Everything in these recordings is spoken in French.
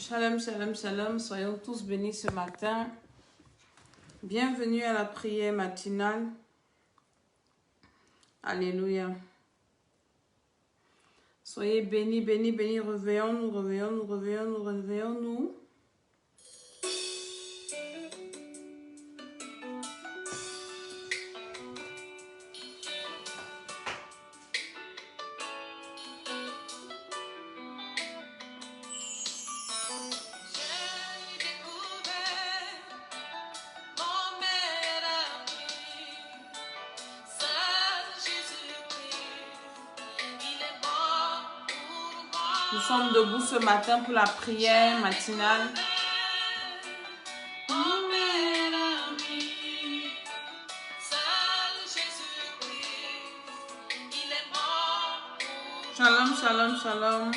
Shalom, shalom, shalom. Soyons tous bénis ce matin. Bienvenue à la prière matinale. Alléluia. Soyez bénis, bénis, bénis. Réveillons-nous, réveillons-nous, réveillons-nous, réveillons-nous. Nous sommes debout ce matin pour la prière matinale. Shalom, shalom, shalom.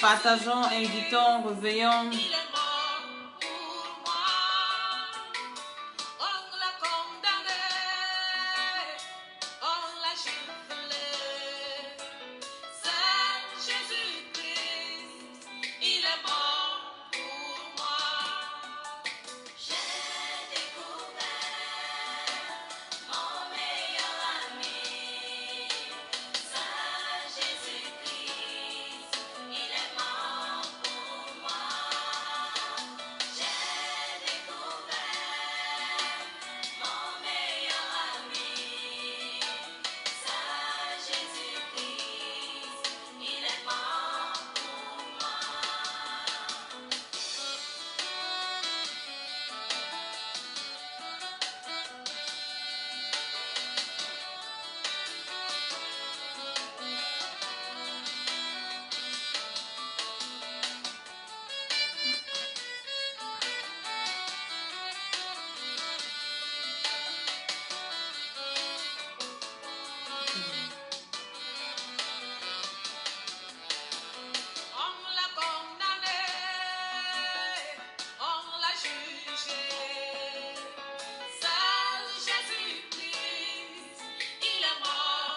Partageons, invitons, réveillons.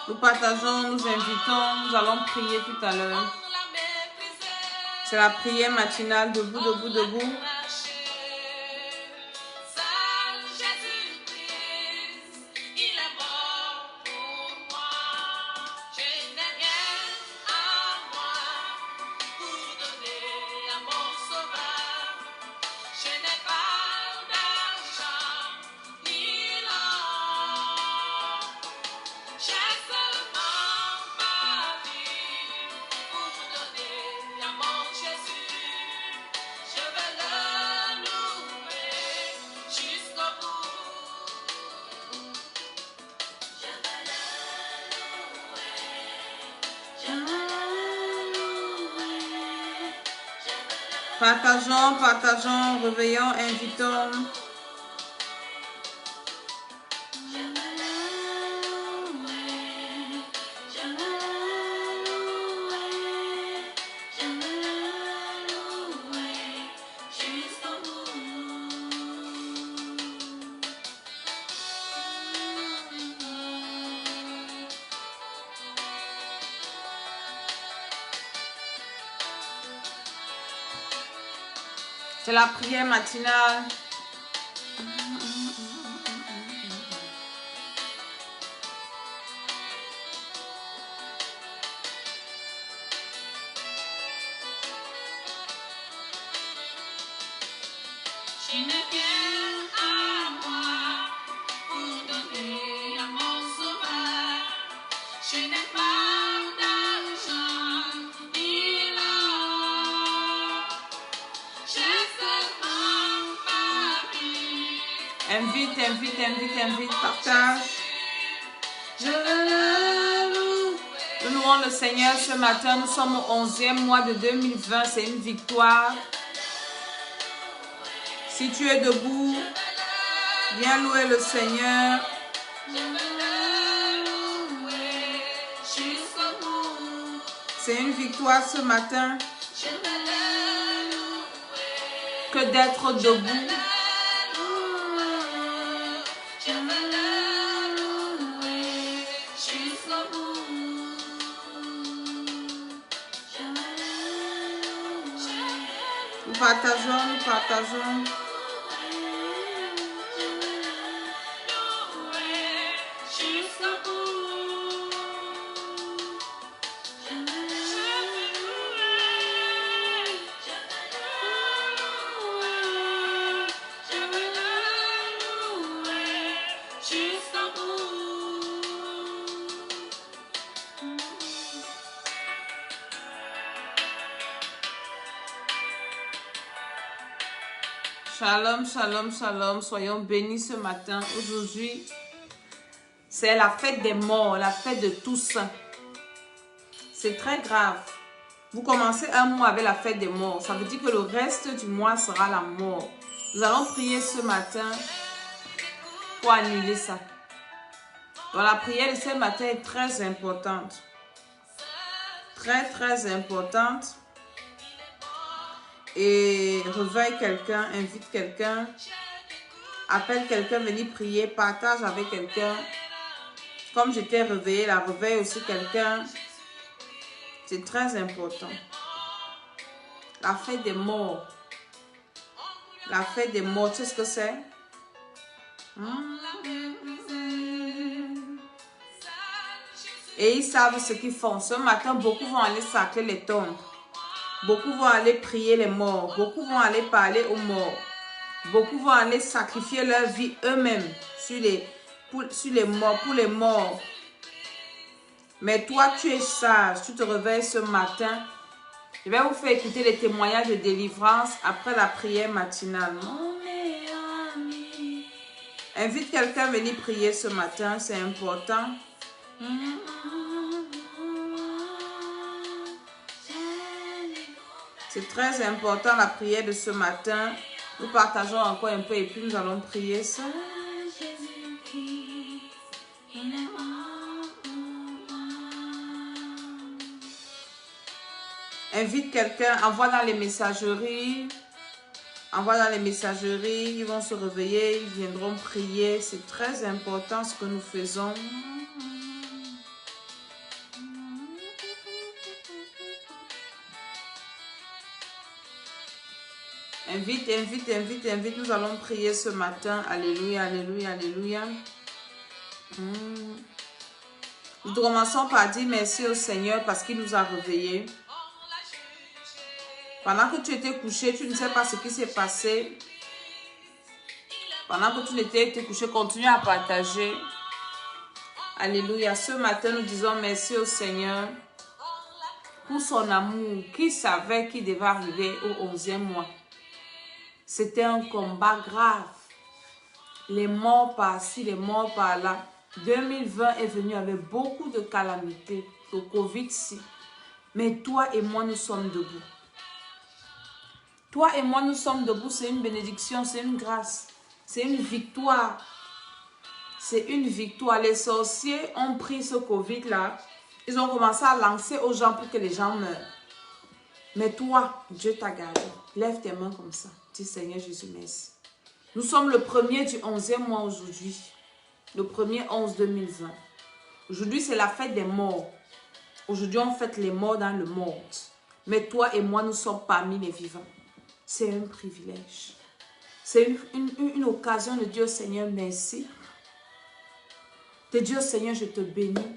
Nous partageons, nous invitons, nous allons prier tout à l'heure. C'est la prière matinale, debout, debout, debout. Partageons, partageons, réveillons, invitons. C'est la prière matinale. Invite, invite, invite, invite, partage. Nous louons le Seigneur ce matin. Nous sommes au 11e mois de 2020. C'est une victoire. Si tu es debout, viens louer le Seigneur. C'est une victoire ce matin que d'être debout. partageons, nous partageons. Shalom, shalom, shalom. Soyons bénis ce matin. Aujourd'hui, c'est la fête des morts, la fête de Toussaint. C'est très grave. Vous commencez un mois avec la fête des morts. Ça veut dire que le reste du mois sera la mort. Nous allons prier ce matin pour annuler ça. Donc la prière de ce matin est très importante. Très, très importante. Et réveille quelqu'un, invite quelqu'un, appelle quelqu'un, venir prier, partage avec quelqu'un. Comme j'étais réveillée, la réveille aussi quelqu'un. C'est très important. La fête des morts. La fête des morts, tu sais ce que c'est? Et ils savent ce qu'ils font. Ce matin, beaucoup vont aller sacrer les tombes. Beaucoup vont aller prier les morts. Beaucoup vont aller parler aux morts. Beaucoup vont aller sacrifier leur vie eux-mêmes pour les morts. Mais toi, tu es sage. Tu te réveilles ce matin. Je vais vous faire écouter les témoignages de délivrance après la prière matinale. Invite quelqu'un à venir prier ce matin. C'est important. C'est très important la prière de ce matin. Nous partageons encore un peu et puis nous allons prier ça. Invite quelqu'un, envoie dans les messageries. Envoie dans les messageries, ils vont se réveiller, ils viendront prier. C'est très important ce que nous faisons. Invite, invite, invite, invite. Nous allons prier ce matin. Alléluia, alléluia, alléluia. Nous commençons par dire merci au Seigneur parce qu'il nous a réveillés. Pendant que tu étais couché, tu ne sais pas ce qui s'est passé. Pendant que tu étais couché, continue à partager. Alléluia. Ce matin, nous disons merci au Seigneur pour son amour. Qui savait qu'il devait arriver au 11e mois? C'était un combat grave. Les morts par-ci, les morts par-là. 2020 est venu avec beaucoup de calamités. Le Covid-ci. Mais toi et moi, nous sommes debout. Toi et moi, nous sommes debout. C'est une bénédiction, c'est une grâce. C'est une victoire. C'est une victoire. Les sorciers ont pris ce Covid-là. Ils ont commencé à lancer aux gens pour que les gens meurent. Mais toi, Dieu t'a gardé. Lève tes mains comme ça. Dis Seigneur Jésus, merci. Nous sommes le 1er du 11e mois aujourd'hui. Le 1er 11 2020. Aujourd'hui, c'est la fête des morts. Aujourd'hui, on fête les morts dans le monde. Mais toi et moi, nous sommes parmi les vivants. C'est un privilège. C'est une occasion de dire au Seigneur merci. De dire au Seigneur, je te bénis.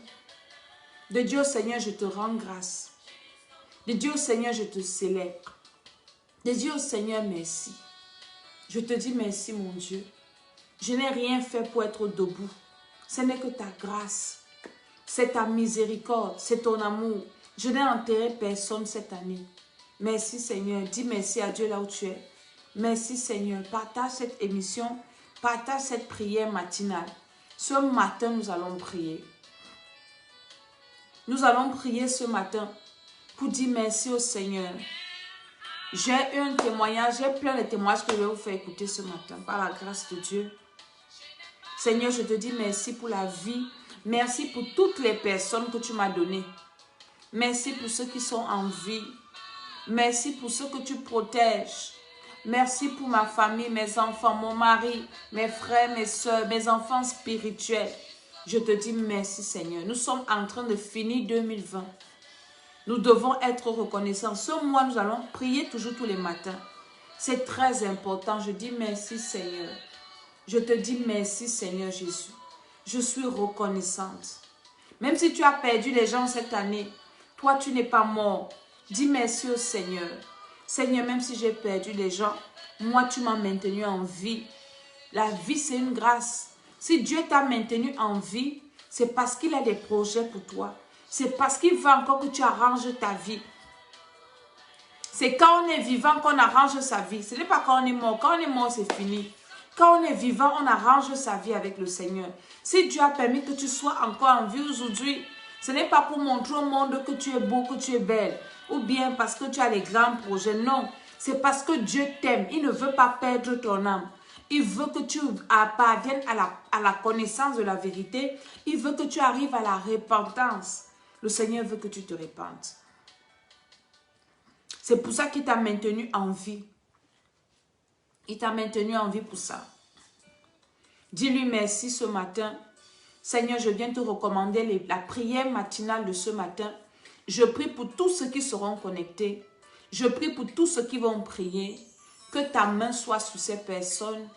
De dire au Seigneur, je te rends grâce. De dire au Seigneur, je te célèbre. De dire au Seigneur, merci. Je te dis merci, mon Dieu. Je n'ai rien fait pour être debout. Ce n'est que ta grâce. C'est ta miséricorde. C'est ton amour. Je n'ai enterré personne cette année. Merci, Seigneur. Dis merci à Dieu là où tu es. Merci, Seigneur. Partage cette émission. Partage cette prière matinale. Ce matin, nous allons prier. Nous allons prier ce matin pour dire merci au Seigneur. J'ai un témoignage, j'ai plein de témoignages que je vais vous faire écouter ce matin par la grâce de Dieu. Seigneur, je te dis merci pour la vie. Merci pour toutes les personnes que tu m'as données. Merci pour ceux qui sont en vie. Merci pour ceux que tu protèges. Merci pour ma famille, mes enfants, mon mari, mes frères, mes soeurs, mes enfants spirituels. Je te dis merci Seigneur. Nous sommes en train de finir 2020. Nous devons être reconnaissants. Ce mois, nous allons prier toujours tous les matins. C'est très important. Je dis merci Seigneur. Je te dis merci Seigneur Jésus. Je suis reconnaissante. Même si tu as perdu les gens cette année, toi tu n'es pas mort. Dis merci au Seigneur. Seigneur, même si j'ai perdu les gens, moi tu m'as maintenu en vie. La vie c'est une grâce. Si Dieu t'a maintenu en vie, c'est parce qu'il a des projets pour toi. C'est parce qu'il veut encore que tu arranges ta vie. C'est quand on est vivant qu'on arrange sa vie. Ce n'est pas quand on est mort. Quand on est mort, c'est fini. Quand on est vivant, on arrange sa vie avec le Seigneur. Si Dieu a permis que tu sois encore en vie aujourd'hui, ce n'est pas pour montrer au monde que tu es beau, que tu es belle. Ou bien parce que tu as les grands projets. Non, c'est parce que Dieu t'aime. Il ne veut pas perdre ton âme. Il veut que tu parviennes à la connaissance de la vérité. Il veut que tu arrives à la repentance. Le Seigneur veut que tu te répandes. C'est pour ça qu'il t'a maintenu en vie. Il t'a maintenu en vie pour ça. Dis-lui merci ce matin. Seigneur, je viens te recommander la prière matinale de ce matin. Je prie pour tous ceux qui seront connectés. Je prie pour tous ceux qui vont prier. Que ta main soit sur ces personnes.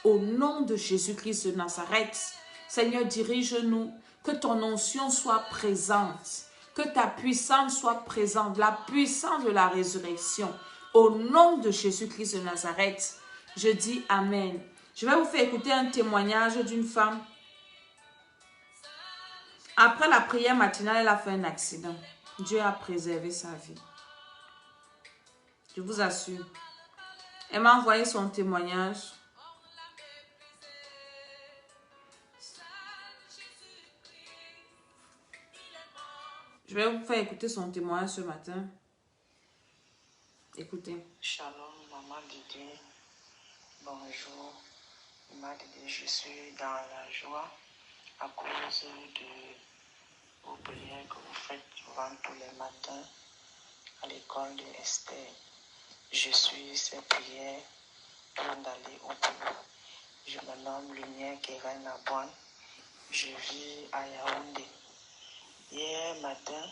Au nom de Jésus-Christ de Nazareth. Seigneur, dirige-nous. Que ton onction soit présente. Que ta puissance soit présente. La puissance de la résurrection. Au nom de Jésus-Christ de Nazareth. Je dis Amen. Je vais vous faire écouter un témoignage d'une femme. Après la prière matinale, elle a fait un accident. Dieu a préservé sa vie. Je vous assure. Elle m'a envoyé son témoignage. Je vais vous faire écouter son témoignage ce matin. Écoutez. Shalom, maman Didier. Bonjour. Maman Didier, je suis dans la joie à cause de vos prières que vous faites souvent tous les matins à l'école de Esther. Je suis ces prières avant d'aller au boulot. Je me nomme Lumière Keren Abouane. Je vis à Yaoundé. Hier matin,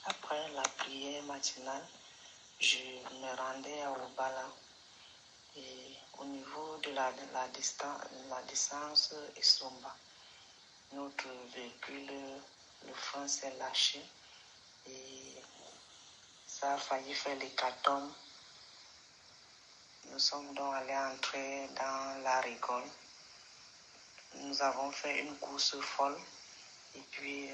après la prière matinale, je me rendais à Obala et au niveau de la distance Essomba, notre véhicule, le frein s'est lâché et ça a failli faire l'hécatombe. Nous sommes donc allés entrer dans la rigole. Nous avons fait une course folle et puis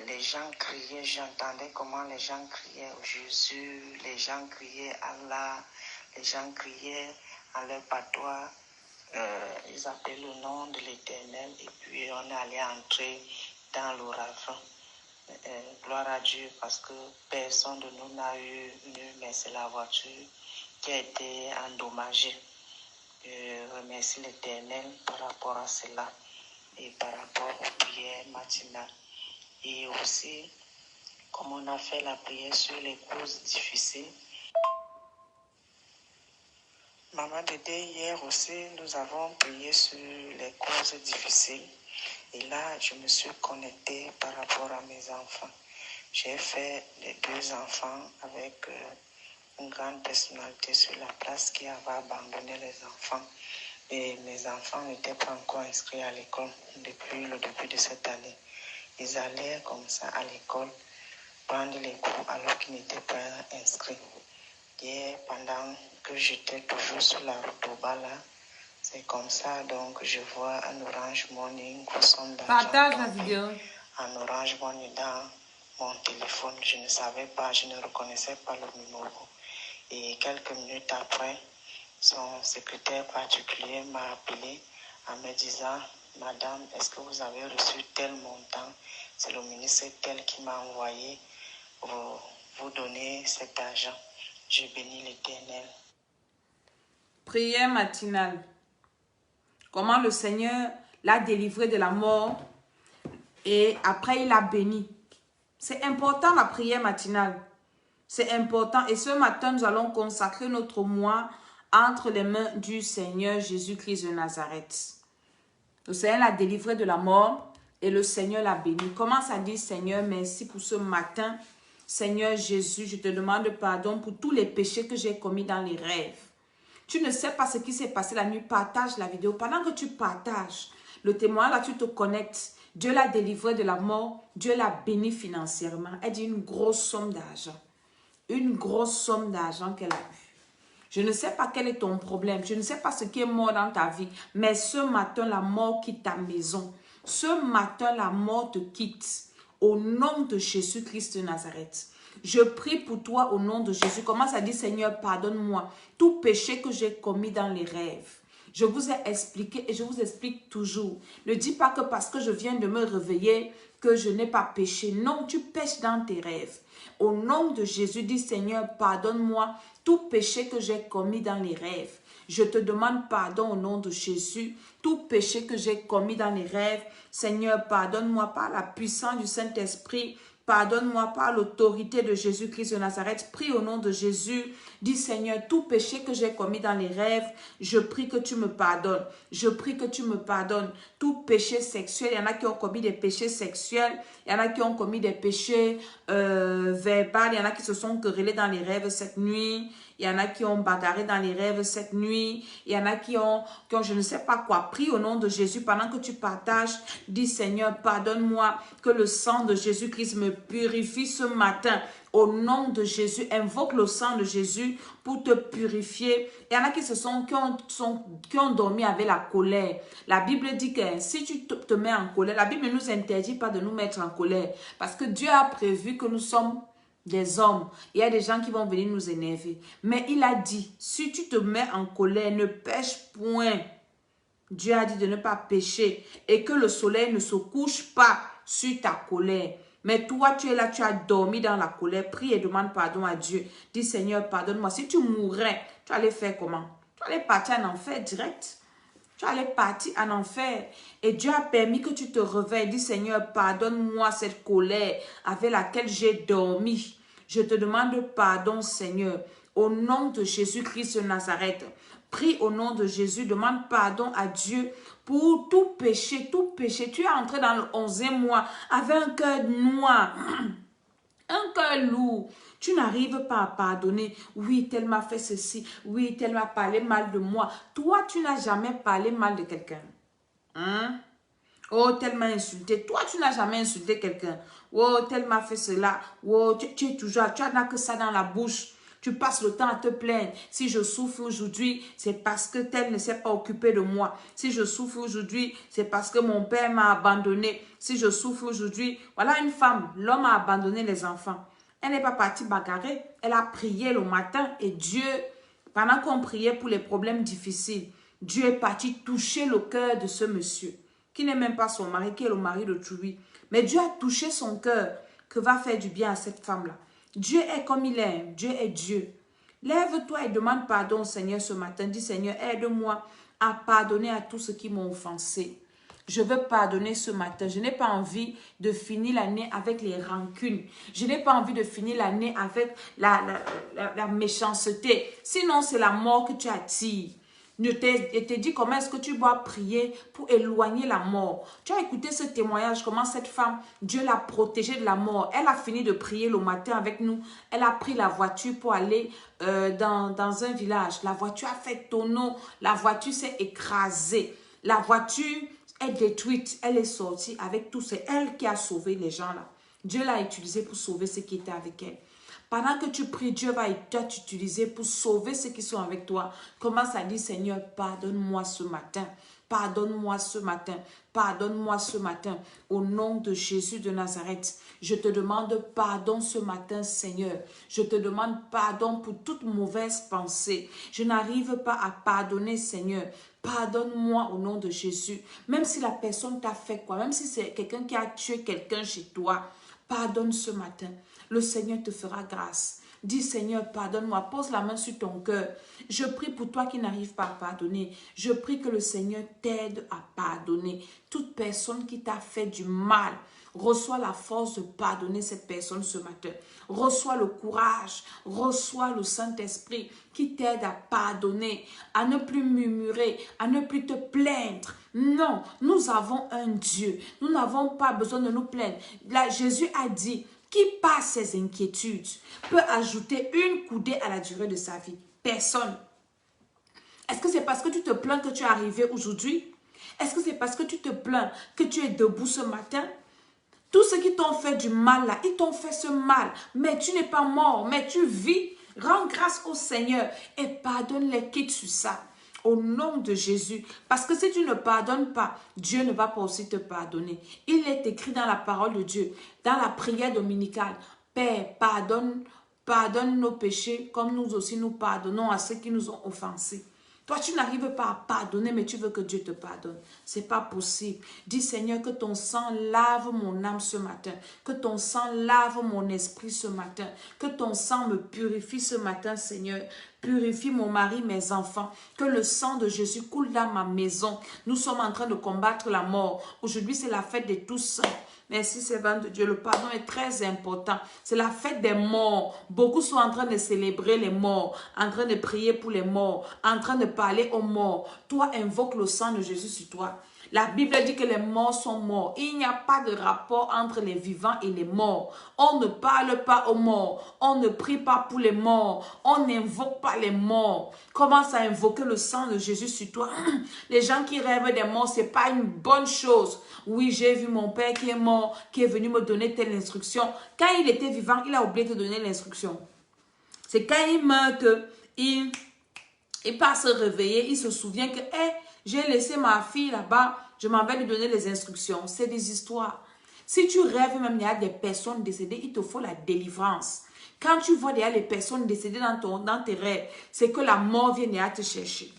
les gens criaient, j'entendais comment les gens criaient au Jésus, les gens criaient Allah, les gens criaient en leur patois, ils appelaient le nom de l'Éternel et puis on est allé entrer dans le ravin. Gloire à Dieu parce que personne de nous n'a eu, mais c'est la voiture qui a été endommagée. Je remercie l'Éternel par rapport à cela et par rapport aux prières matinales. Et aussi, comme on a fait la prière sur les causes difficiles, Maman Dédé, hier aussi, nous avons prié sur les causes difficiles. Et là, je me suis connectée par rapport à mes enfants. J'ai fait les 2 enfants avec une grande personnalité sur la place qui avait abandonné les enfants. Et mes enfants n'étaient pas encore inscrits à l'école depuis le début de cette année. Ils allaient comme ça à l'école prendre les cours alors qu'ils n'étaient pas inscrits. Et pendant que j'étais toujours sur la route au bas là, c'est comme ça donc je vois un Orange Money, une grosse somme d'argent. Partage la vidéo. Un Orange Money dans mon téléphone. Je ne savais pas, je ne reconnaissais pas le numéro. Et quelques minutes après, son secrétaire particulier m'a appelé en me disant: Madame, est-ce que vous avez reçu tel montant? C'est le ministre tel qui m'a envoyé vous donner cet argent. Je bénis l'Éternel. Prière matinale. Comment le Seigneur l'a délivré de la mort et après il l'a béni. C'est important la prière matinale. C'est important. Et ce matin, nous allons consacrer notre mois entre les mains du Seigneur Jésus-Christ de Nazareth. Le Seigneur l'a délivré de la mort et le Seigneur l'a béni. Commence à dire: Seigneur, merci pour ce matin. Seigneur Jésus, je te demande pardon pour tous les péchés que j'ai commis dans les rêves. Tu ne sais pas ce qui s'est passé la nuit, partage la vidéo. Pendant que tu partages le témoin, là, tu te connectes. Dieu l'a délivré de la mort, Dieu l'a béni financièrement. Elle dit une grosse somme d'argent. Une grosse somme d'argent qu'elle a eue. Je ne sais pas quel est ton problème, je ne sais pas ce qui est mort dans ta vie, mais ce matin, la mort quitte ta maison. Ce matin, la mort te quitte. Au nom de Jésus-Christ de Nazareth. Je prie pour toi au nom de Jésus. Commence à dire, Seigneur, pardonne-moi tout péché que j'ai commis dans les rêves. Je vous ai expliqué et je vous explique toujours. Ne dis pas que parce que je viens de me réveiller que je n'ai pas péché. Non, tu pêches dans tes rêves. Au nom de Jésus, dis, Seigneur, pardonne-moi tout péché que j'ai commis dans les rêves. Je te demande pardon au nom de Jésus. Tout péché que j'ai commis dans les rêves, Seigneur, pardonne-moi par la puissance du Saint-Esprit. Pardonne-moi par l'autorité de Jésus-Christ de Nazareth. Prie au nom de Jésus. Dis, Seigneur, tout péché que j'ai commis dans les rêves, je prie que tu me pardonnes. Je prie que tu me pardonnes. Tout péché sexuel, il y en a qui ont commis des péchés sexuels. Il y en a qui ont commis des péchés verbaux. Il y en a qui se sont querellés dans les rêves cette nuit. Il y en a qui ont bagarré dans les rêves cette nuit. Il y en a qui ont je ne sais pas quoi. Prie au nom de Jésus pendant que tu partages. Dis, Seigneur, pardonne-moi que le sang de Jésus-Christ me purifie ce matin. Au nom de Jésus, invoque le sang de Jésus pour te purifier. Il y en a qui ont dormi avec la colère. La Bible dit que si tu te mets en colère, la Bible ne nous interdit pas de nous mettre en colère. Parce que Dieu a prévu que nous sommes des hommes. Il y a des gens qui vont venir nous énerver. Mais il a dit, si tu te mets en colère, ne pêche point. Dieu a dit de ne pas pécher et que le soleil ne se couche pas sur ta colère. Mais toi, tu es là, tu as dormi dans la colère. Prie et demande pardon à Dieu. Dis, Seigneur, pardonne-moi. Si tu mourrais, tu allais faire comment? Tu allais partir en enfer direct. Tu allais partir en enfer. Et Dieu a permis que tu te réveilles. Dis, Seigneur, pardonne-moi cette colère avec laquelle j'ai dormi. Je te demande pardon, Seigneur. Au nom de Jésus-Christ de Nazareth. Prie au nom de Jésus. Demande pardon à Dieu pour tout péché, tout péché. Tu es entré dans le 11e mois avec un cœur noir, un cœur lourd. Tu n'arrives pas à pardonner. Oui, tel m'a fait ceci. Oui, tel m'a parlé mal de moi. Toi, tu n'as jamais parlé mal de quelqu'un. Hein? Oh, tel m'a insulté. Toi, tu n'as jamais insulté quelqu'un. Oh, tel m'a fait cela. Oh, tu es toujours, tu n'as que ça dans la bouche. Tu passes le temps à te plaindre. Si je souffre aujourd'hui, c'est parce que tel ne s'est pas occupé de moi. Si je souffre aujourd'hui, c'est parce que mon père m'a abandonné. Si je souffre aujourd'hui, voilà une femme, l'homme a abandonné les enfants. Elle n'est pas partie bagarrer. Elle a prié le matin et Dieu, pendant qu'on priait pour les problèmes difficiles, Dieu est parti toucher le cœur de ce monsieur, qui n'est même pas son mari, qui est le mari de Tchoui. Mais Dieu a touché son cœur, que va faire du bien à cette femme-là. Dieu est comme il est, Dieu est Dieu. Lève-toi et demande pardon au Seigneur ce matin. Dis, Seigneur, aide-moi à pardonner à tous ceux qui m'ont offensé. Je veux pardonner ce matin. Je n'ai pas envie de finir l'année avec les rancunes. Je n'ai pas envie de finir l'année avec la méchanceté. Sinon, c'est la mort que tu attires. Je te dis comment est-ce que tu dois prier pour éloigner la mort. Tu as écouté ce témoignage, comment cette femme, Dieu l'a protégée de la mort. Elle a fini de prier le matin avec nous. Elle a pris la voiture pour aller dans un village. La voiture a fait tonneau. La voiture s'est écrasée. La voiture est détruite. Elle est sortie avec tout. C'est elle qui a sauvé les gens là. Dieu l'a utilisée pour sauver ceux qui étaient avec elle. Pendant que tu pries, Dieu va t'utiliser pour sauver ceux qui sont avec toi. Commence à dire, Seigneur, pardonne-moi ce matin. Pardonne-moi ce matin. Pardonne-moi ce matin. Au nom de Jésus de Nazareth, je te demande pardon ce matin, Seigneur. Je te demande pardon pour toute mauvaise pensée. Je n'arrive pas à pardonner, Seigneur. Pardonne-moi au nom de Jésus. Même si la personne t'a fait quoi, même si c'est quelqu'un qui a tué quelqu'un chez toi, pardonne ce matin. Le Seigneur te fera grâce. Dis, Seigneur, pardonne-moi. Pose la main sur ton cœur. Je prie pour toi qui n'arrive pas à pardonner. Je prie que le Seigneur t'aide à pardonner. Toute personne qui t'a fait du mal, reçois la force de pardonner cette personne ce matin. Reçois le courage. Reçois le Saint-Esprit qui t'aide à pardonner, à ne plus murmurer, à ne plus te plaindre. Non, nous avons un Dieu. Nous n'avons pas besoin de nous plaindre. Là, Jésus a dit, Qui, par ses inquiétudes, peut ajouter une coudée à la durée de sa vie? Personne. Est-ce que c'est parce que tu te plains que tu es arrivé aujourd'hui? Est-ce que c'est parce que tu te plains que tu es debout ce matin? Tous ceux qui t'ont fait du mal là, ils t'ont fait ce mal. Mais tu n'es pas mort, mais tu vis. Rends grâce au Seigneur et pardonne-les, quitte sur ça. Au nom de Jésus. Parce que si tu ne pardonnes pas, Dieu ne va pas aussi te pardonner. Il est écrit dans la parole de Dieu, dans la prière dominicale. Père, pardonne nos péchés comme nous aussi nous pardonnons à ceux qui nous ont offensés. Toi, tu n'arrives pas à pardonner, mais tu veux que Dieu te pardonne. Ce n'est pas possible. Dis, Seigneur, que ton sang lave mon âme ce matin. Que ton sang lave mon esprit ce matin. Que ton sang me purifie ce matin, Seigneur. Purifie mon mari, mes enfants. Que le sang de Jésus coule dans ma maison. Nous sommes en train de combattre la mort. Aujourd'hui, c'est la fête de tous saints. Merci, servant de Dieu. Le pardon est très important. C'est la fête des morts. Beaucoup sont en train de célébrer les morts, en train de prier pour les morts, en train de parler aux morts. Toi, invoque le sang de Jésus sur toi. La Bible dit que les morts sont morts. Il n'y a pas de rapport entre les vivants et les morts. On ne parle pas aux morts. On ne prie pas pour les morts. On n'invoque pas les morts. Commence à invoquer le sang de Jésus sur toi. Les gens qui rêvent des morts, ce n'est pas une bonne chose. Oui, j'ai vu mon père qui est mort, qui est venu me donner telle instruction. Quand il était vivant, il a oublié de donner l'instruction. C'est quand il meurt qu'il part se réveiller, il se souvient que j'ai laissé ma fille là-bas, je m'en vais lui donner les instructions. C'est des histoires. Si tu rêves même, il y a des personnes décédées, il te faut la délivrance. Quand tu vois déjà les personnes décédées dans tes rêves, c'est que la mort vient à te chercher.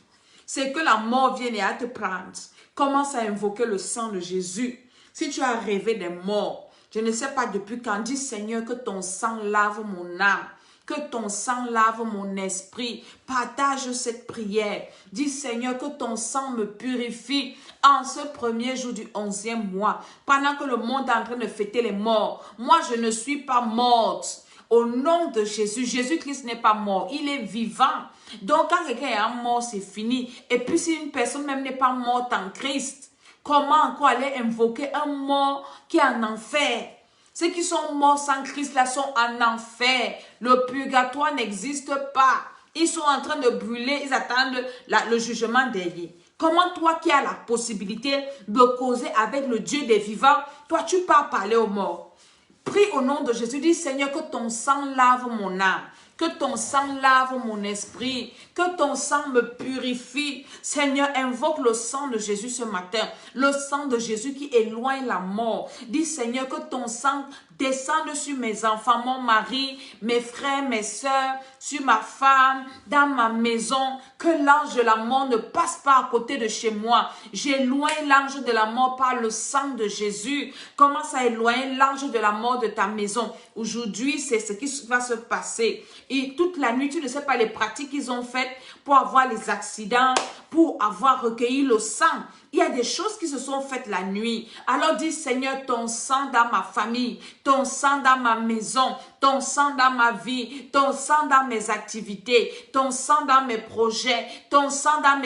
C'est que la mort vient à te prendre. Commence à invoquer le sang de Jésus. Si tu as rêvé des morts, je ne sais pas depuis quand, dis Seigneur que ton sang lave mon âme. Que ton sang lave mon esprit. Partage cette prière. Dis Seigneur que ton sang me purifie en ce premier jour du 11e mois. Pendant que le monde est en train de fêter les morts. Moi je ne suis pas morte. Au nom de Jésus, Jésus-Christ n'est pas mort. Il est vivant. Donc quand quelqu'un est mort, c'est fini. Et puis si une personne même n'est pas morte en Christ, comment encore aller invoquer un mort qui est en enfer? Ceux qui sont morts sans Christ là sont en enfer. Le purgatoire n'existe pas. Ils sont en train de brûler. Ils attendent le jugement derrière. Comment toi qui as la possibilité de causer avec le Dieu des vivants, toi tu pars parler aux morts? Prie au nom de Jésus. Dis Seigneur que ton sang lave mon âme. Que ton sang lave mon esprit. Que ton sang me purifie. Seigneur, invoque le sang de Jésus ce matin. Le sang de Jésus qui éloigne la mort. Dis Seigneur que ton sang descende sur mes enfants, mon mari, mes frères, mes soeurs, sur ma femme, dans ma maison. Que l'ange de la mort ne passe pas à côté de chez moi. J'éloigne l'ange de la mort par le sang de Jésus. Commence à éloigner l'ange de la mort de ta maison. Aujourd'hui, c'est ce qui va se passer. Et toute la nuit, tu ne sais pas les pratiques qu'ils ont faites pour avoir les accidents, pour avoir recueilli le sang. Il y a des choses qui se sont faites la nuit. Alors dis Seigneur, ton sang dans ma famille, ton sang dans ma maison, ton sang dans ma vie, ton sang dans mes activités, ton sang dans mes projets, ton sang dans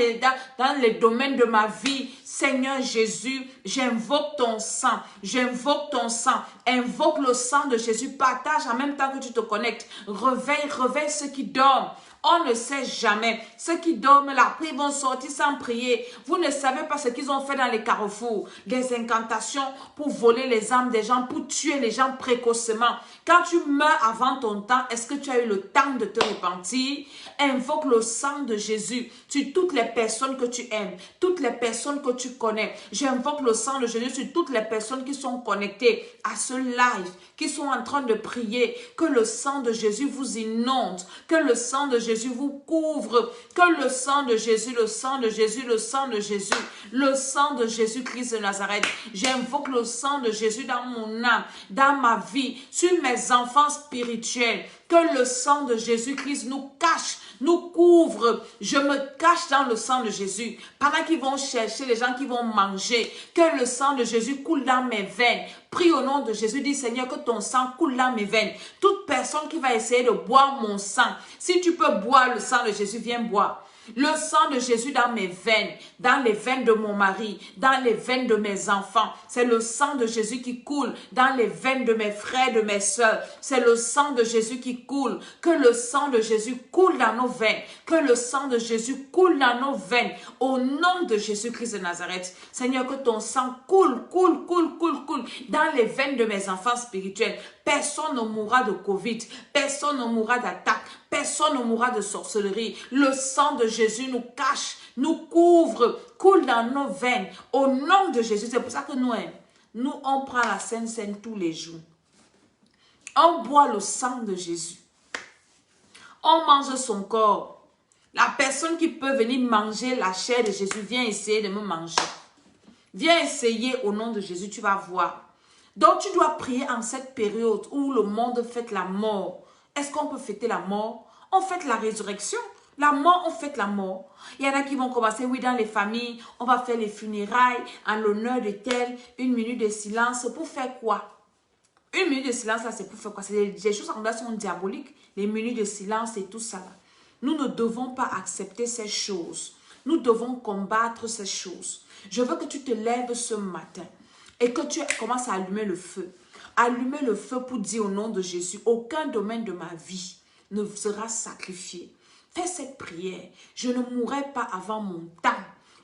les domaines de ma vie. Seigneur Jésus, j'invoque ton sang, invoque le sang de Jésus, partage en même temps que tu te connectes, réveille ceux qui dorment. On ne sait jamais. Ceux qui dorment là, après ils vont sortir sans prier. Vous ne savez pas ce qu'ils ont fait dans les carrefours. Des incantations pour voler les âmes des gens, pour tuer les gens précocement. Quand tu meurs avant ton temps, est-ce que tu as eu le temps de te repentir? Invoque le sang de Jésus sur toutes les personnes que tu aimes, toutes les personnes que tu connais. J'invoque le sang de Jésus sur toutes les personnes qui sont connectées à ce live, qui sont en train de prier. Que le sang de Jésus vous inonde, que le sang de Jésus vous couvre, que le sang de Jésus, le sang de Jésus, le sang de Jésus, le sang de Jésus-Christ de Nazareth. J'invoque le sang de Jésus dans mon âme, dans ma vie, sur mes enfants spirituels. Que le sang de Jésus-Christ nous cache, nous couvre. Je me cache dans le sang de Jésus. Pendant qu'ils vont chercher les gens qui vont manger, que le sang de Jésus coule dans mes veines. Prie au nom de Jésus, dis Seigneur que ton sang coule dans mes veines. Toute personne qui va essayer de boire mon sang, si tu peux boire le sang de Jésus, viens boire. Le sang de Jésus dans mes veines, dans les veines de mon mari, dans les veines de mes enfants. C'est le sang de Jésus qui coule dans les veines de mes frères, de mes soeurs. C'est le sang de Jésus qui coule. Que le sang de Jésus coule dans nos veines. Que le sang de Jésus coule dans nos veines. Au nom de Jésus-Christ de Nazareth. Seigneur, que ton sang coule dans les veines de mes enfants spirituels. Personne ne mourra de Covid. Personne ne mourra d'attaque. Personne ne mourra de sorcellerie. Le sang de Jésus nous cache, nous couvre, coule dans nos veines. Au nom de Jésus, c'est pour ça que nous, on prend la Sainte Seine tous les jours. On boit le sang de Jésus. On mange son corps. La personne qui peut venir manger la chair de Jésus, viens essayer de me manger. Viens essayer au nom de Jésus, tu vas voir. Donc tu dois prier en cette période où le monde fête la mort. Est-ce qu'on peut fêter la mort? On fête la résurrection. La mort, on fête la mort. Il y en a qui vont commencer, oui, dans les familles, on va faire les funérailles en l'honneur de tel, une minute de silence. Pour faire quoi? Une minute de silence, là, c'est pour faire quoi? C'est des choses qui sont diaboliques. Les minutes de silence et tout ça. Là. Nous ne devons pas accepter ces choses. Nous devons combattre ces choses. Je veux que tu te lèves ce matin et que tu commences à allumer le feu. Allumer le feu pour dire au nom de Jésus, aucun domaine de ma vie ne sera sacrifié. Fais cette prière. Je ne mourrai pas avant mon temps.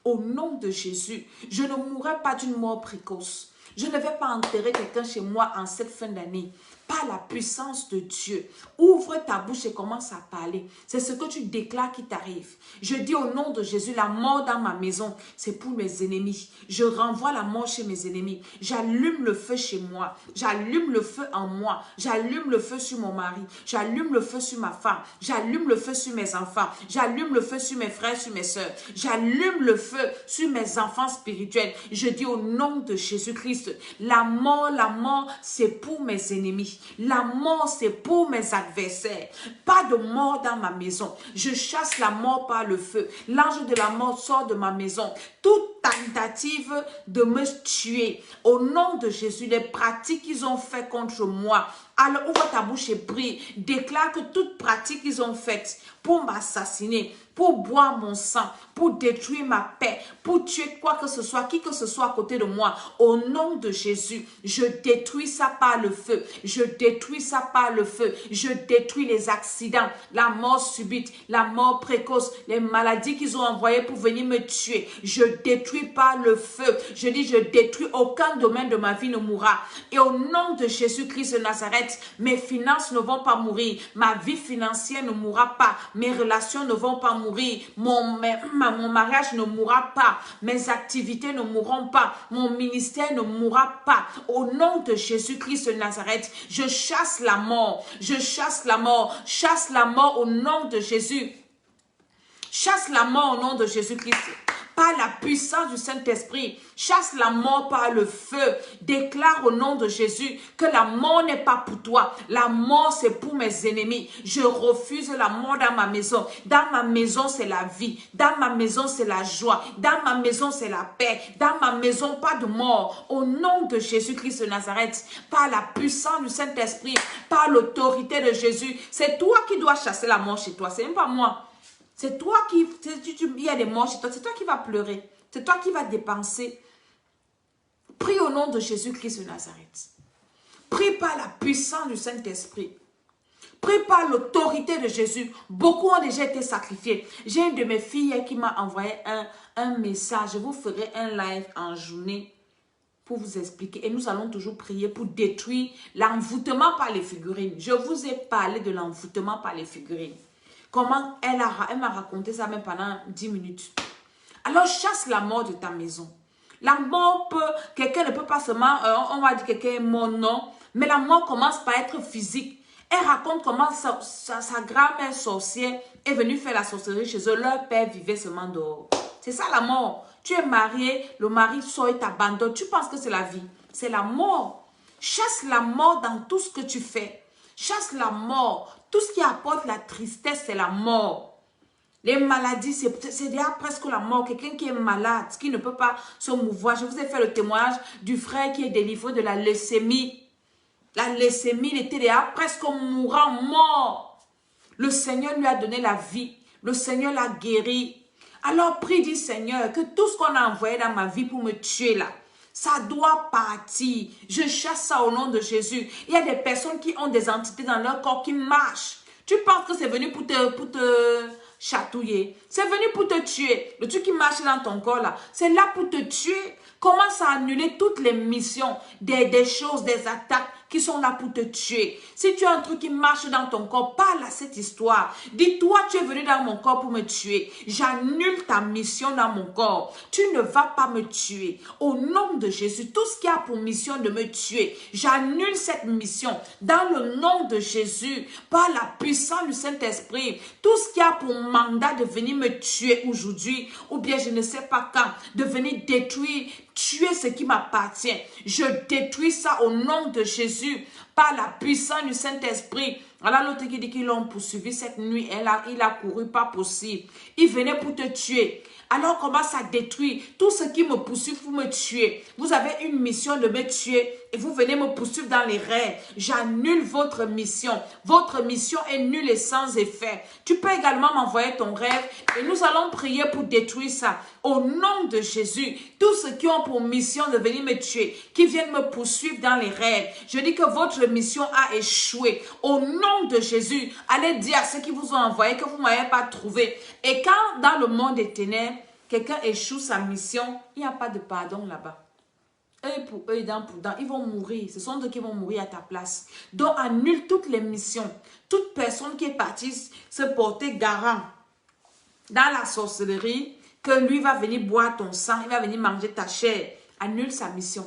Au nom de Jésus, je ne mourrai pas d'une mort précoce. Je ne vais pas enterrer quelqu'un chez moi en cette fin d'année. Par la puissance de Dieu. Ouvre ta bouche et commence à parler. C'est ce que tu déclares qui t'arrive. Je dis au nom de Jésus, la mort dans ma maison, c'est pour mes ennemis. Je renvoie la mort chez mes ennemis. J'allume le feu chez moi. J'allume le feu en moi. J'allume le feu sur mon mari. J'allume le feu sur ma femme. J'allume le feu sur mes enfants. J'allume le feu sur mes frères, sur mes soeurs. J'allume le feu sur mes enfants spirituels. Je dis au nom de Jésus-Christ, la mort, c'est pour mes ennemis. La mort, c'est pour mes adversaires. Pas de mort dans ma maison. Je chasse la mort par le feu. L'ange de la mort sort de ma maison. Toute tentative de me tuer. Au nom de Jésus, les pratiques qu'ils ont fait contre moi. Alors ouvre ta bouche et prie. Déclare que toute pratique qu'ils ont faite pour m'assassiner, pour boire mon sang, pour détruire ma paix, pour tuer quoi que ce soit, qui que ce soit à côté de moi. Au nom de Jésus, je détruis ça par le feu. Je détruis ça par le feu. Je détruis les accidents, la mort subite, la mort précoce, les maladies qu'ils ont envoyées pour venir me tuer. Je détruis par le feu. Je dis, je détruis, aucun domaine de ma vie ne mourra. Et au nom de Jésus-Christ de Nazareth, mes finances ne vont pas mourir. Ma vie financière ne mourra pas. Mes relations ne vont pas mourir. Mon mariage ne mourra pas. Mes activités ne mourront pas. Mon ministère ne mourra pas. Au nom de Jésus-Christ de Nazareth, je chasse la mort. Je chasse la mort. Chasse la mort au nom de Jésus. Chasse la mort au nom de Jésus-Christ. Par la puissance du Saint-Esprit, chasse la mort par le feu. Déclare au nom de Jésus que la mort n'est pas pour toi. La mort, c'est pour mes ennemis. Je refuse la mort dans ma maison. Dans ma maison, c'est la vie. Dans ma maison, c'est la joie. Dans ma maison, c'est la paix. Dans ma maison, pas de mort. Au nom de Jésus-Christ de Nazareth, par la puissance du Saint-Esprit, par l'autorité de Jésus, c'est toi qui dois chasser la mort chez toi. C'est même pas moi. C'est toi qui, il y a des morts chez toi, c'est toi qui vas pleurer, c'est toi qui vas dépenser. Prie au nom de Jésus-Christ de Nazareth. Prie par la puissance du Saint-Esprit. Prie par l'autorité de Jésus. Beaucoup ont déjà été sacrifiés. J'ai une de mes filles qui m'a envoyé un message. Je vous ferai un live en journée pour vous expliquer. Et nous allons toujours prier pour détruire l'envoûtement par les figurines. Je vous ai parlé de l'envoûtement par les figurines. Comment elle m'a raconté ça même pendant 10 minutes. Alors chasse la mort de ta maison. La mort peut, quelqu'un ne peut pas seulement, on va dire quelqu'un est mort, non. Mais la mort commence par être physique. Elle raconte comment sa grand-mère sorcière est venue faire la sorcellerie chez eux. Leur père vivait seulement dehors. C'est ça la mort. Tu es marié, le mari sort et t'abandonne. Tu penses que c'est la vie. C'est la mort. Chasse la mort dans tout ce que tu fais. Chasse la mort. Tout ce qui apporte la tristesse, c'est la mort. Les maladies, c'est déjà presque la mort. Quelqu'un qui est malade, qui ne peut pas se mouvoir. Je vous ai fait le témoignage du frère qui est délivré de la leucémie. La leucémie, il était déjà presque mourant, mort. Le Seigneur lui a donné la vie. Le Seigneur l'a guéri. Alors prie, dis Seigneur, que tout ce qu'on a envoyé dans ma vie pour me tuer là, ça doit partir. Je chasse ça au nom de Jésus. Il y a des personnes qui ont des entités dans leur corps qui marchent. Tu penses que c'est venu pour te chatouiller. C'est venu pour te tuer. Le truc qui marche dans ton corps là, c'est là pour te tuer. Commence à annuler toutes les missions, des choses, des attaques qui sont là pour te tuer. Si tu as un truc qui marche dans ton corps, parle à cette histoire. Dis-toi, tu es venu dans mon corps pour me tuer. J'annule ta mission dans mon corps. Tu ne vas pas me tuer. Au nom de Jésus, tout ce qui a pour mission de me tuer, j'annule cette mission dans le nom de Jésus, par la puissance du Saint-Esprit. Tout ce qui a pour mandat de venir me tuer aujourd'hui, ou bien je ne sais pas quand, de venir détruire, tuer ce qui m'appartient. Je détruis ça au nom de Jésus, par la puissance du Saint-Esprit. Alors l'autre qui dit qu'ils l'ont poursuivi cette nuit, il a couru, pas possible. Il venait pour te tuer. Alors commence à détruire tout ce qui me poursuit pour me tuer. Vous avez une mission de me tuer et vous venez me poursuivre dans les rêves. J'annule votre mission. Votre mission est nulle et sans effet. Tu peux également m'envoyer ton rêve et nous allons prier pour détruire ça. Au nom de Jésus, tous ceux qui ont pour mission de venir me tuer, qui viennent me poursuivre dans les rêves, je dis que votre mission a échoué. Au nom de Jésus, allez dire à ceux qui vous ont envoyé que vous ne m'avez pas trouvé. Et quand dans le monde des ténèbres, quelqu'un échoue sa mission, il n'y a pas de pardon là-bas. Œil pour œil, dent pour dent, ils vont mourir. Ce sont eux qui vont mourir à ta place. Donc annule toutes les missions. Toute personne qui est partie se porter garant dans la sorcellerie, que lui va venir boire ton sang, il va venir manger ta chair, annule sa mission.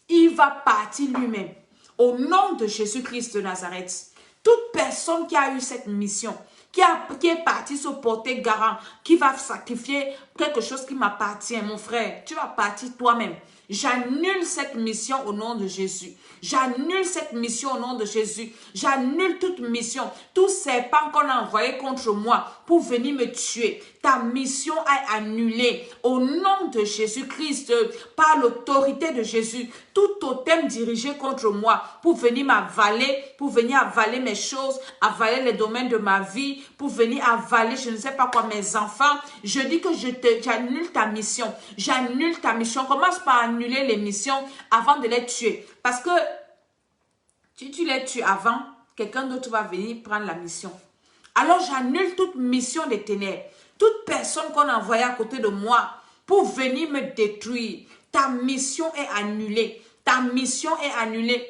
Il va partir lui-même. Au nom de Jésus-Christ de Nazareth, toute personne qui a eu cette mission, qui est parti se porter garant, qui va sacrifier quelque chose qui m'appartient, mon frère, tu vas partir toi-même. J'annule cette mission au nom de Jésus. J'annule cette mission au nom de Jésus. J'annule toute mission. Tout serpent qu'on a envoyé contre moi pour venir me tuer. Ta mission est annulée. Au nom de Jésus-Christ, par l'autorité de Jésus, tout totem dirigé contre moi pour venir m'avaler, pour venir avaler mes choses, avaler les domaines de ma vie, pour venir avaler, je ne sais pas quoi, mes enfants. Je dis que j'annule ta mission. J'annule ta mission. Commence par annuler les missions avant de les tuer. Parce que si tu les tues avant, quelqu'un d'autre va venir prendre la mission. Alors j'annule toute mission des ténèbres. Toute personne qu'on a envoyée à côté de moi pour venir me détruire. Ta mission est annulée. Ta mission est annulée.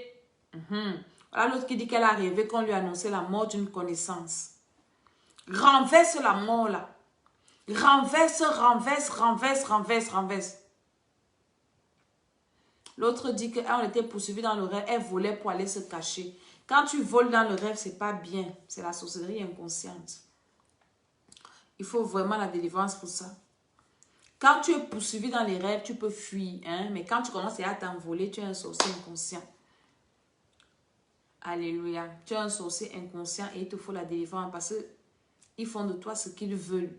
Voilà l'autre qui dit qu'elle a rêvé qu'on lui a annoncé la mort d'une connaissance. Renverse la mort là. Renverse, renverse, renverse, renverse, renverse. L'autre dit qu'elle était poursuivie dans le rêve, elle volait pour aller se cacher. Quand tu voles dans le rêve, c'est pas bien. C'est la sorcellerie inconsciente. Il faut vraiment la délivrance pour ça. Quand tu es poursuivi dans les rêves, tu peux fuir. Hein? Mais quand tu commences à t'envoler, tu es un sorcier inconscient. Alléluia. Tu es un sorcier inconscient et il te faut la délivrance parce qu'ils font de toi ce qu'ils veulent.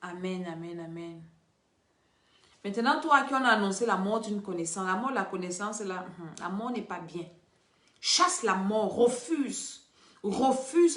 Amen, amen, amen. Maintenant, toi qui on a annoncé la mort d'une connaissance, la mort de la connaissance, la mort n'est pas bien. Chasse la mort, refuse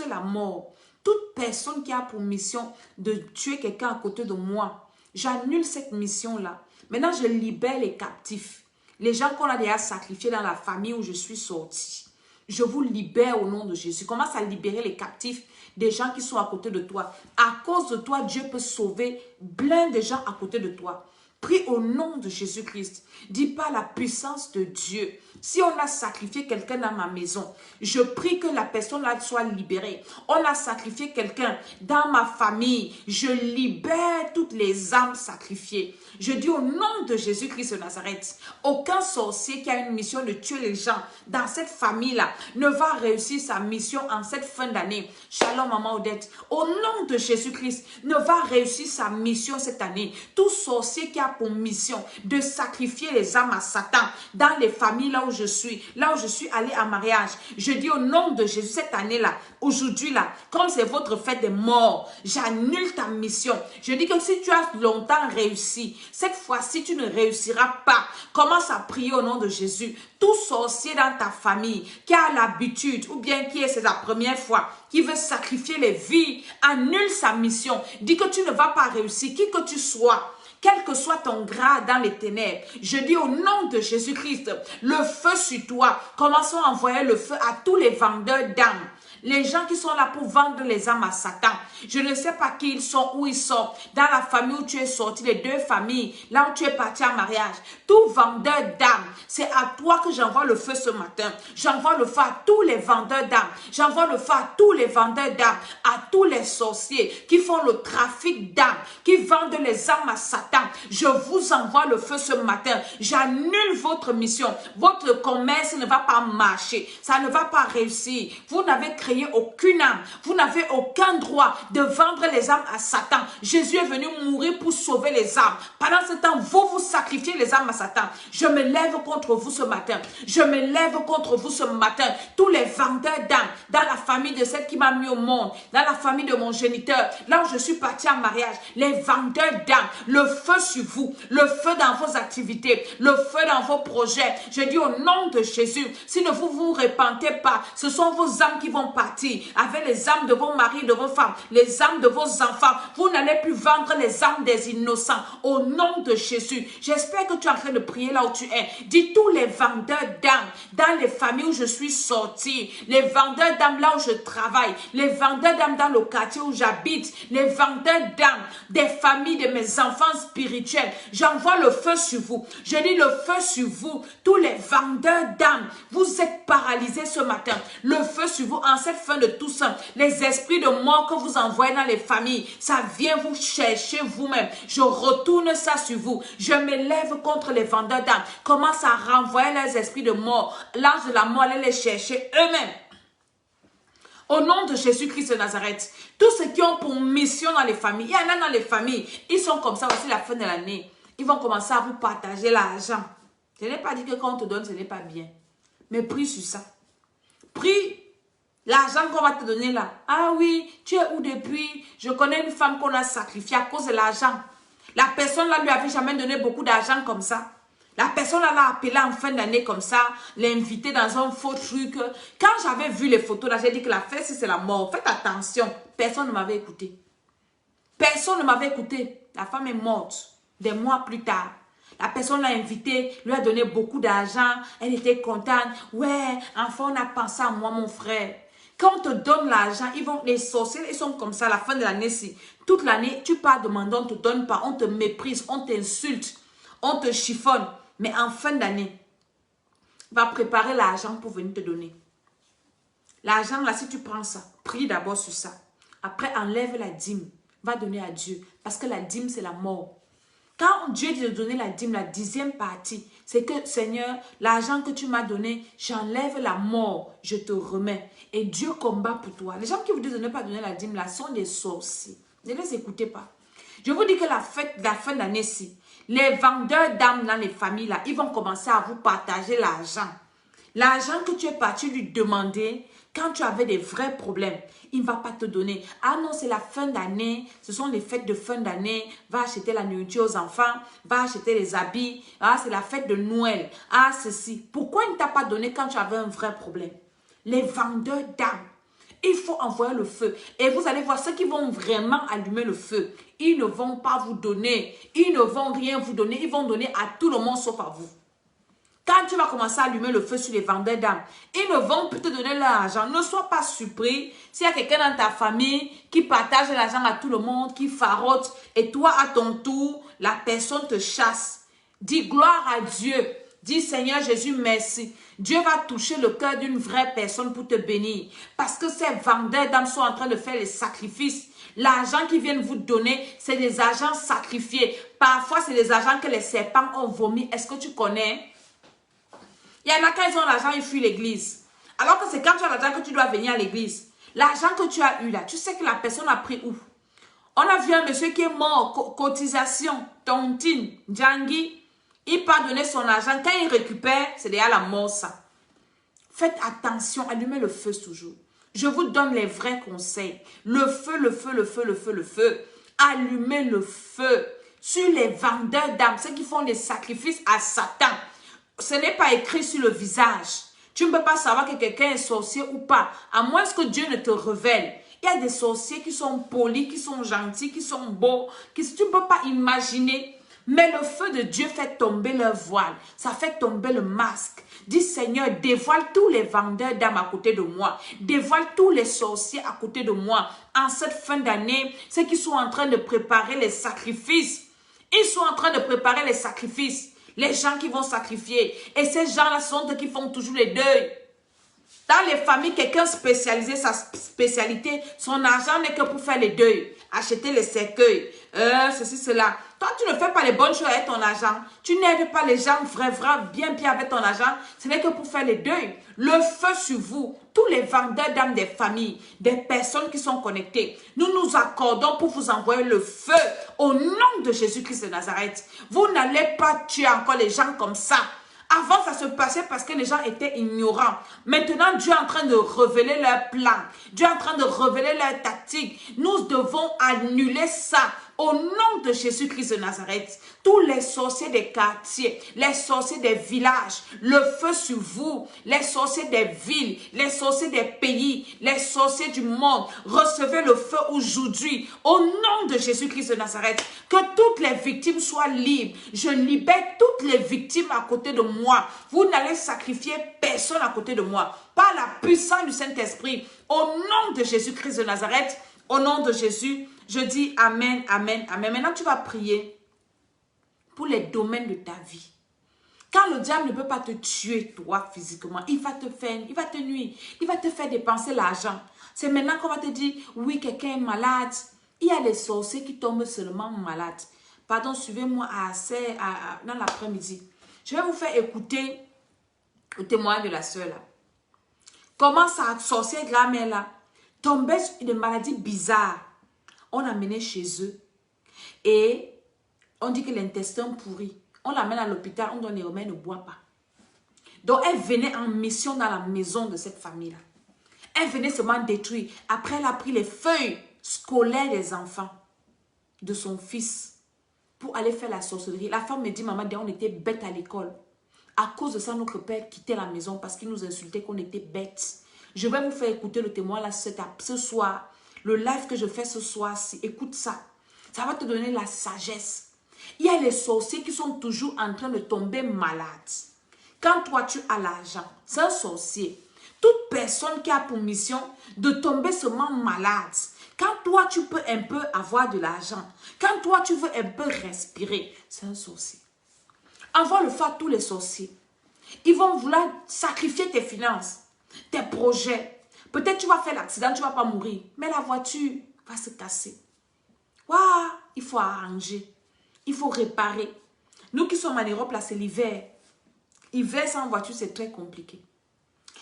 la mort. Toute personne qui a pour mission de tuer quelqu'un à côté de moi, j'annule cette mission-là. Maintenant, je libère les captifs. Les gens qu'on a déjà sacrifiés dans la famille où je suis sortie. Je vous libère au nom de Jésus. Commence à libérer les captifs des gens qui sont à côté de toi. À cause de toi, Dieu peut sauver plein de gens à côté de toi. Prie au nom de Jésus-Christ. Dis pas la puissance de Dieu. Si on a sacrifié quelqu'un dans ma maison, je prie que la personne là soit libérée. On a sacrifié quelqu'un dans ma famille. Je libère toutes les âmes sacrifiées. Je dis au nom de Jésus-Christ de Nazareth, aucun sorcier qui a une mission de tuer les gens dans cette famille-là ne va réussir sa mission en cette fin d'année. Shalom, maman Odette. Au nom de Jésus-Christ, ne va réussir sa mission cette année. Tout sorcier qui a pour mission de sacrifier les âmes à Satan dans les familles là où je suis allée en mariage. Je dis au nom de Jésus, cette année-là, aujourd'hui là, comme c'est votre fête des morts, j'annule ta mission. Je dis que si tu as longtemps réussi, cette fois-ci tu ne réussiras pas. Commence à prier au nom de Jésus. Tout sorcier dans ta famille qui a l'habitude ou bien qui est c'est la première fois, qui veut sacrifier les vies, annule sa mission. Dis que tu ne vas pas réussir, qui que tu sois. Quel que soit ton grade dans les ténèbres, je dis au nom de Jésus-Christ, le feu sur toi. Commençons à envoyer le feu à tous les vendeurs d'âmes. Les gens qui sont là pour vendre les âmes à Satan. Je ne sais pas qui ils sont, où ils sont. Dans la famille où tu es sorti, les deux familles, là où tu es parti en mariage. Tout vendeur d'âmes, c'est à toi que j'envoie le feu ce matin. J'envoie le feu à tous les vendeurs d'âmes. J'envoie le feu à tous les vendeurs d'âmes. À tous les sorciers qui font le trafic d'âmes, qui vendent les âmes à Satan. Je vous envoie le feu ce matin. J'annule votre mission. Votre commerce ne va pas marcher. Ça ne va pas réussir. Vous n'avez créé aucune âme. Vous n'avez aucun droit de vendre les âmes à Satan. Jésus est venu mourir pour sauver les âmes. Pendant ce temps, vous sacrifiez les âmes à Satan. Je me lève contre vous ce matin. Je me lève contre vous ce matin. Tous les vendeurs d'âmes, dans la famille de celle qui m'a mis au monde, dans la famille de mon géniteur, là où je suis parti en mariage, les vendeurs d'âmes, le feu sur vous, le feu dans vos activités, le feu dans vos projets. Je dis au nom de Jésus, si ne vous repentez pas, ce sont vos âmes qui vont partir avec les âmes de vos maris, de vos femmes, les âmes de vos enfants. Vous n'allez plus vendre les âmes des innocents au nom de Jésus. J'espère que tu es en train de prier là où tu es. Dis tous les vendeurs d'âmes dans les familles où je suis sortie, les vendeurs d'âmes là où je travaille, les vendeurs d'âmes dans le quartier où j'habite, les vendeurs d'âmes des familles de mes enfants spirituels. J'envoie le feu sur vous. Je dis le feu sur vous. Tous les vendeurs d'âmes, vous êtes paralysés ce matin. Le feu sur vous en cette fin de Toussaint. Les esprits de mort que vous envoyez dans les familles, ça vient vous chercher vous-même. Je retourne ça sur vous. Je me lève contre les vendeurs d'âmes. Commence à renvoyer les esprits de mort. L'ange de la mort allait les chercher eux-mêmes. Au nom de Jésus-Christ de Nazareth, tous ceux qui ont pour mission dans les familles, il y en a dans les familles, ils sont comme ça, voici la fin de l'année. Ils vont commencer à vous partager l'argent. Je n'ai pas dit que quand on te donne, ce n'est pas bien. Mais prie sur ça. Prie. L'argent qu'on va te donner là. Ah oui, tu es où depuis? Je connais une femme qu'on a sacrifiée à cause de l'argent. La personne là lui avait jamais donné beaucoup d'argent comme ça. La personne là l'a appelé en fin d'année comme ça, l'a invité dans un faux truc. Quand j'avais vu les photos là, j'ai dit que la fête c'est la mort. Faites attention. Personne ne m'avait écouté. Personne ne m'avait écouté. La femme est morte des mois plus tard. La personne l'a invité, lui a donné beaucoup d'argent. Elle était contente. Ouais, enfin on a pensé à moi mon frère. Quand on te donne l'argent, les sorciers, ils sont comme ça à la fin de l'année. Toute l'année, tu pars demander, on ne te donne pas, on te méprise, on t'insulte, on te chiffonne. Mais en fin d'année, va préparer l'argent pour venir te donner. L'argent, là, si tu prends ça, prie d'abord sur ça. Après, enlève la dîme. Va donner à Dieu. Parce que la dîme, c'est la mort. Quand Dieu dit de donner la dîme, la 10e partie, c'est que, Seigneur, l'argent que tu m'as donné, j'enlève la mort, je te remets. Et Dieu combat pour toi. Les gens qui vous disent de ne pas donner la dîme, là, sont des sorciers. Ne les écoutez pas. Je vous dis que la fin d'année-ci, les vendeurs d'âmes dans les familles, là, ils vont commencer à vous partager l'argent. L'argent que tu es parti lui demander, quand tu avais des vrais problèmes, il ne va pas te donner. Ah non, c'est la fin d'année, ce sont les fêtes de fin d'année, va acheter la nourriture aux enfants, va acheter les habits, ah c'est la fête de Noël, ah ceci. Pourquoi il ne t'a pas donné quand tu avais un vrai problème? Les vendeurs d'âmes, il faut envoyer le feu. Et vous allez voir ceux qui vont vraiment allumer le feu. Ils ne vont pas vous donner, ils ne vont rien vous donner, ils vont donner à tout le monde sauf à vous. Quand tu vas commencer à allumer le feu sur les vendeurs d'âmes, ils ne vont plus te donner l'argent. Ne sois pas surpris s'il y a quelqu'un dans ta famille qui partage l'argent à tout le monde, qui farote, et toi, à ton tour, la personne te chasse. Dis gloire à Dieu. Dis Seigneur Jésus, merci. Dieu va toucher le cœur d'une vraie personne pour te bénir. Parce que ces vendeurs d'âmes sont en train de faire les sacrifices. L'argent qu'ils viennent vous donner, c'est des argents sacrifiés. Parfois, c'est des argents que les serpents ont vomi. Est-ce que tu connais? Il y en a quand ils ont l'argent, ils fuient l'église. Alors que c'est quand tu as l'argent que tu dois venir à l'église. L'argent que tu as eu là, tu sais que la personne a pris où? On a vu un monsieur qui est mort, cotisation, tontine, djangi. Il part donner son argent. Quand il récupère, c'est déjà la mort ça. Faites attention, allumez le feu toujours. Je vous donne les vrais conseils. Le feu, le feu, le feu, le feu, le feu. Allumez le feu sur les vendeurs d'âmes, ceux qui font des sacrifices à Satan. Ce n'est pas écrit sur le visage. Tu ne peux pas savoir que quelqu'un est sorcier ou pas, à moins que Dieu ne te révèle. Il y a des sorciers qui sont polis, qui sont gentils, qui sont beaux, tu ne peux pas imaginer. Mais le feu de Dieu fait tomber leur voile. Ça fait tomber le masque. Dis Seigneur, dévoile tous les vendeurs d'âmes à côté de moi. Dévoile tous les sorciers à côté de moi. En cette fin d'année, ceux qui sont en train de préparer les sacrifices. Ils sont en train de préparer les sacrifices. Les gens qui vont sacrifier. Et ces gens-là sont ceux qui font toujours les deuils. Dans les familles, quelqu'un spécialisé, sa spécialité, son argent n'est que pour faire les deuils. Acheter les cercueils, ceci, cela. Toi, tu ne fais pas les bonnes choses avec ton argent. Tu n'aides pas les gens bien avec ton argent. Ce n'est que pour faire les deuils. Le feu sur vous, tous les vendeurs d'âmes des familles, des personnes qui sont connectées, nous nous accordons pour vous envoyer le feu au nom de Jésus-Christ de Nazareth. Vous n'allez pas tuer encore les gens comme ça. Avant, ça se passait parce que les gens étaient ignorants. Maintenant, Dieu est en train de révéler leurs plans. Dieu est en train de révéler leurs tactiques. Nous devons annuler ça au nom de Jésus-Christ de Nazareth. Tous les sorciers des quartiers, les sorciers des villages, le feu sur vous, les sorciers des villes, les sorciers des pays, les sorciers du monde, recevez le feu aujourd'hui au nom de Jésus-Christ de Nazareth. Que toutes les victimes soient libres. Je libère toutes les victimes à côté de moi. Vous n'allez sacrifier personne à côté de moi. Par la puissance du Saint-Esprit, au nom de Jésus-Christ de Nazareth, au nom de Jésus, je dis Amen, Amen, Amen. Maintenant, tu vas prier pour les domaines de ta vie. Quand le diable ne peut pas te tuer, toi, physiquement, il va te faire, il va te nuire, il va te faire dépenser l'argent. C'est maintenant qu'on va te dire, oui, quelqu'un est malade. Il y a des sorciers qui tombent seulement malades. Pardon, suivez-moi dans l'après-midi. Je vais vous faire écouter le témoignage de la soeur là. Comment sa sorcière grand-mère là tombait sur une maladie bizarre. On l'a amenée chez eux. Et on dit que l'intestin pourrit. On l'amène à l'hôpital, on donne les remèdes, ne boit pas. Donc elle venait en mission dans la maison de cette famille-là. Elle venait seulement détruire. Après, elle a pris les feuilles scolaires des enfants de son fils pour aller faire la sorcellerie. La femme me dit, maman, on était bêtes à l'école. À cause de ça, notre père quittait la maison parce qu'il nous insultait qu'on était bêtes. Je vais vous faire écouter le témoignage ce soir. Le live que je fais ce soir, écoute ça. Ça va te donner la sagesse. Il y a les sorciers qui sont toujours en train de tomber malades. Quand toi, tu as l'argent, c'est un sorcier. Toute personne qui a pour mission de tomber seulement malade. Quand toi, tu peux un peu avoir de l'argent. Quand toi, tu veux un peu respirer, c'est un sorcier. Envoie le feu à tous les sorciers. Ils vont vouloir sacrifier tes finances, tes projets. Peut-être tu vas faire l'accident, tu ne vas pas mourir. Mais la voiture va se casser. Waouh, il faut arranger. Il faut réparer. Nous qui sommes en Europe, là, c'est l'hiver. Hiver sans voiture, c'est très compliqué.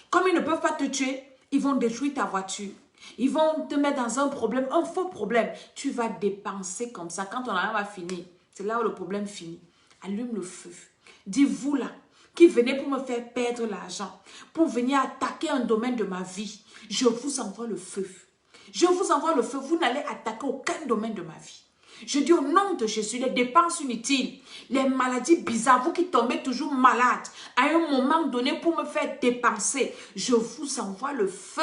Comme ils ne peuvent pas te tuer, ils vont détruire ta voiture. Ils vont te mettre dans un problème, un faux problème. Tu vas dépenser comme ça. Quand ton argent va finir, c'est là où le problème finit. Allume le feu. Dis-vous là, qui venez pour me faire perdre l'argent, pour venir attaquer un domaine de ma vie, je vous envoie le feu. Je vous envoie le feu. Vous n'allez attaquer aucun domaine de ma vie. Je dis au nom de Jésus, les dépenses inutiles, les maladies bizarres, vous qui tombez toujours malade, à un moment donné pour me faire dépenser, je vous envoie le feu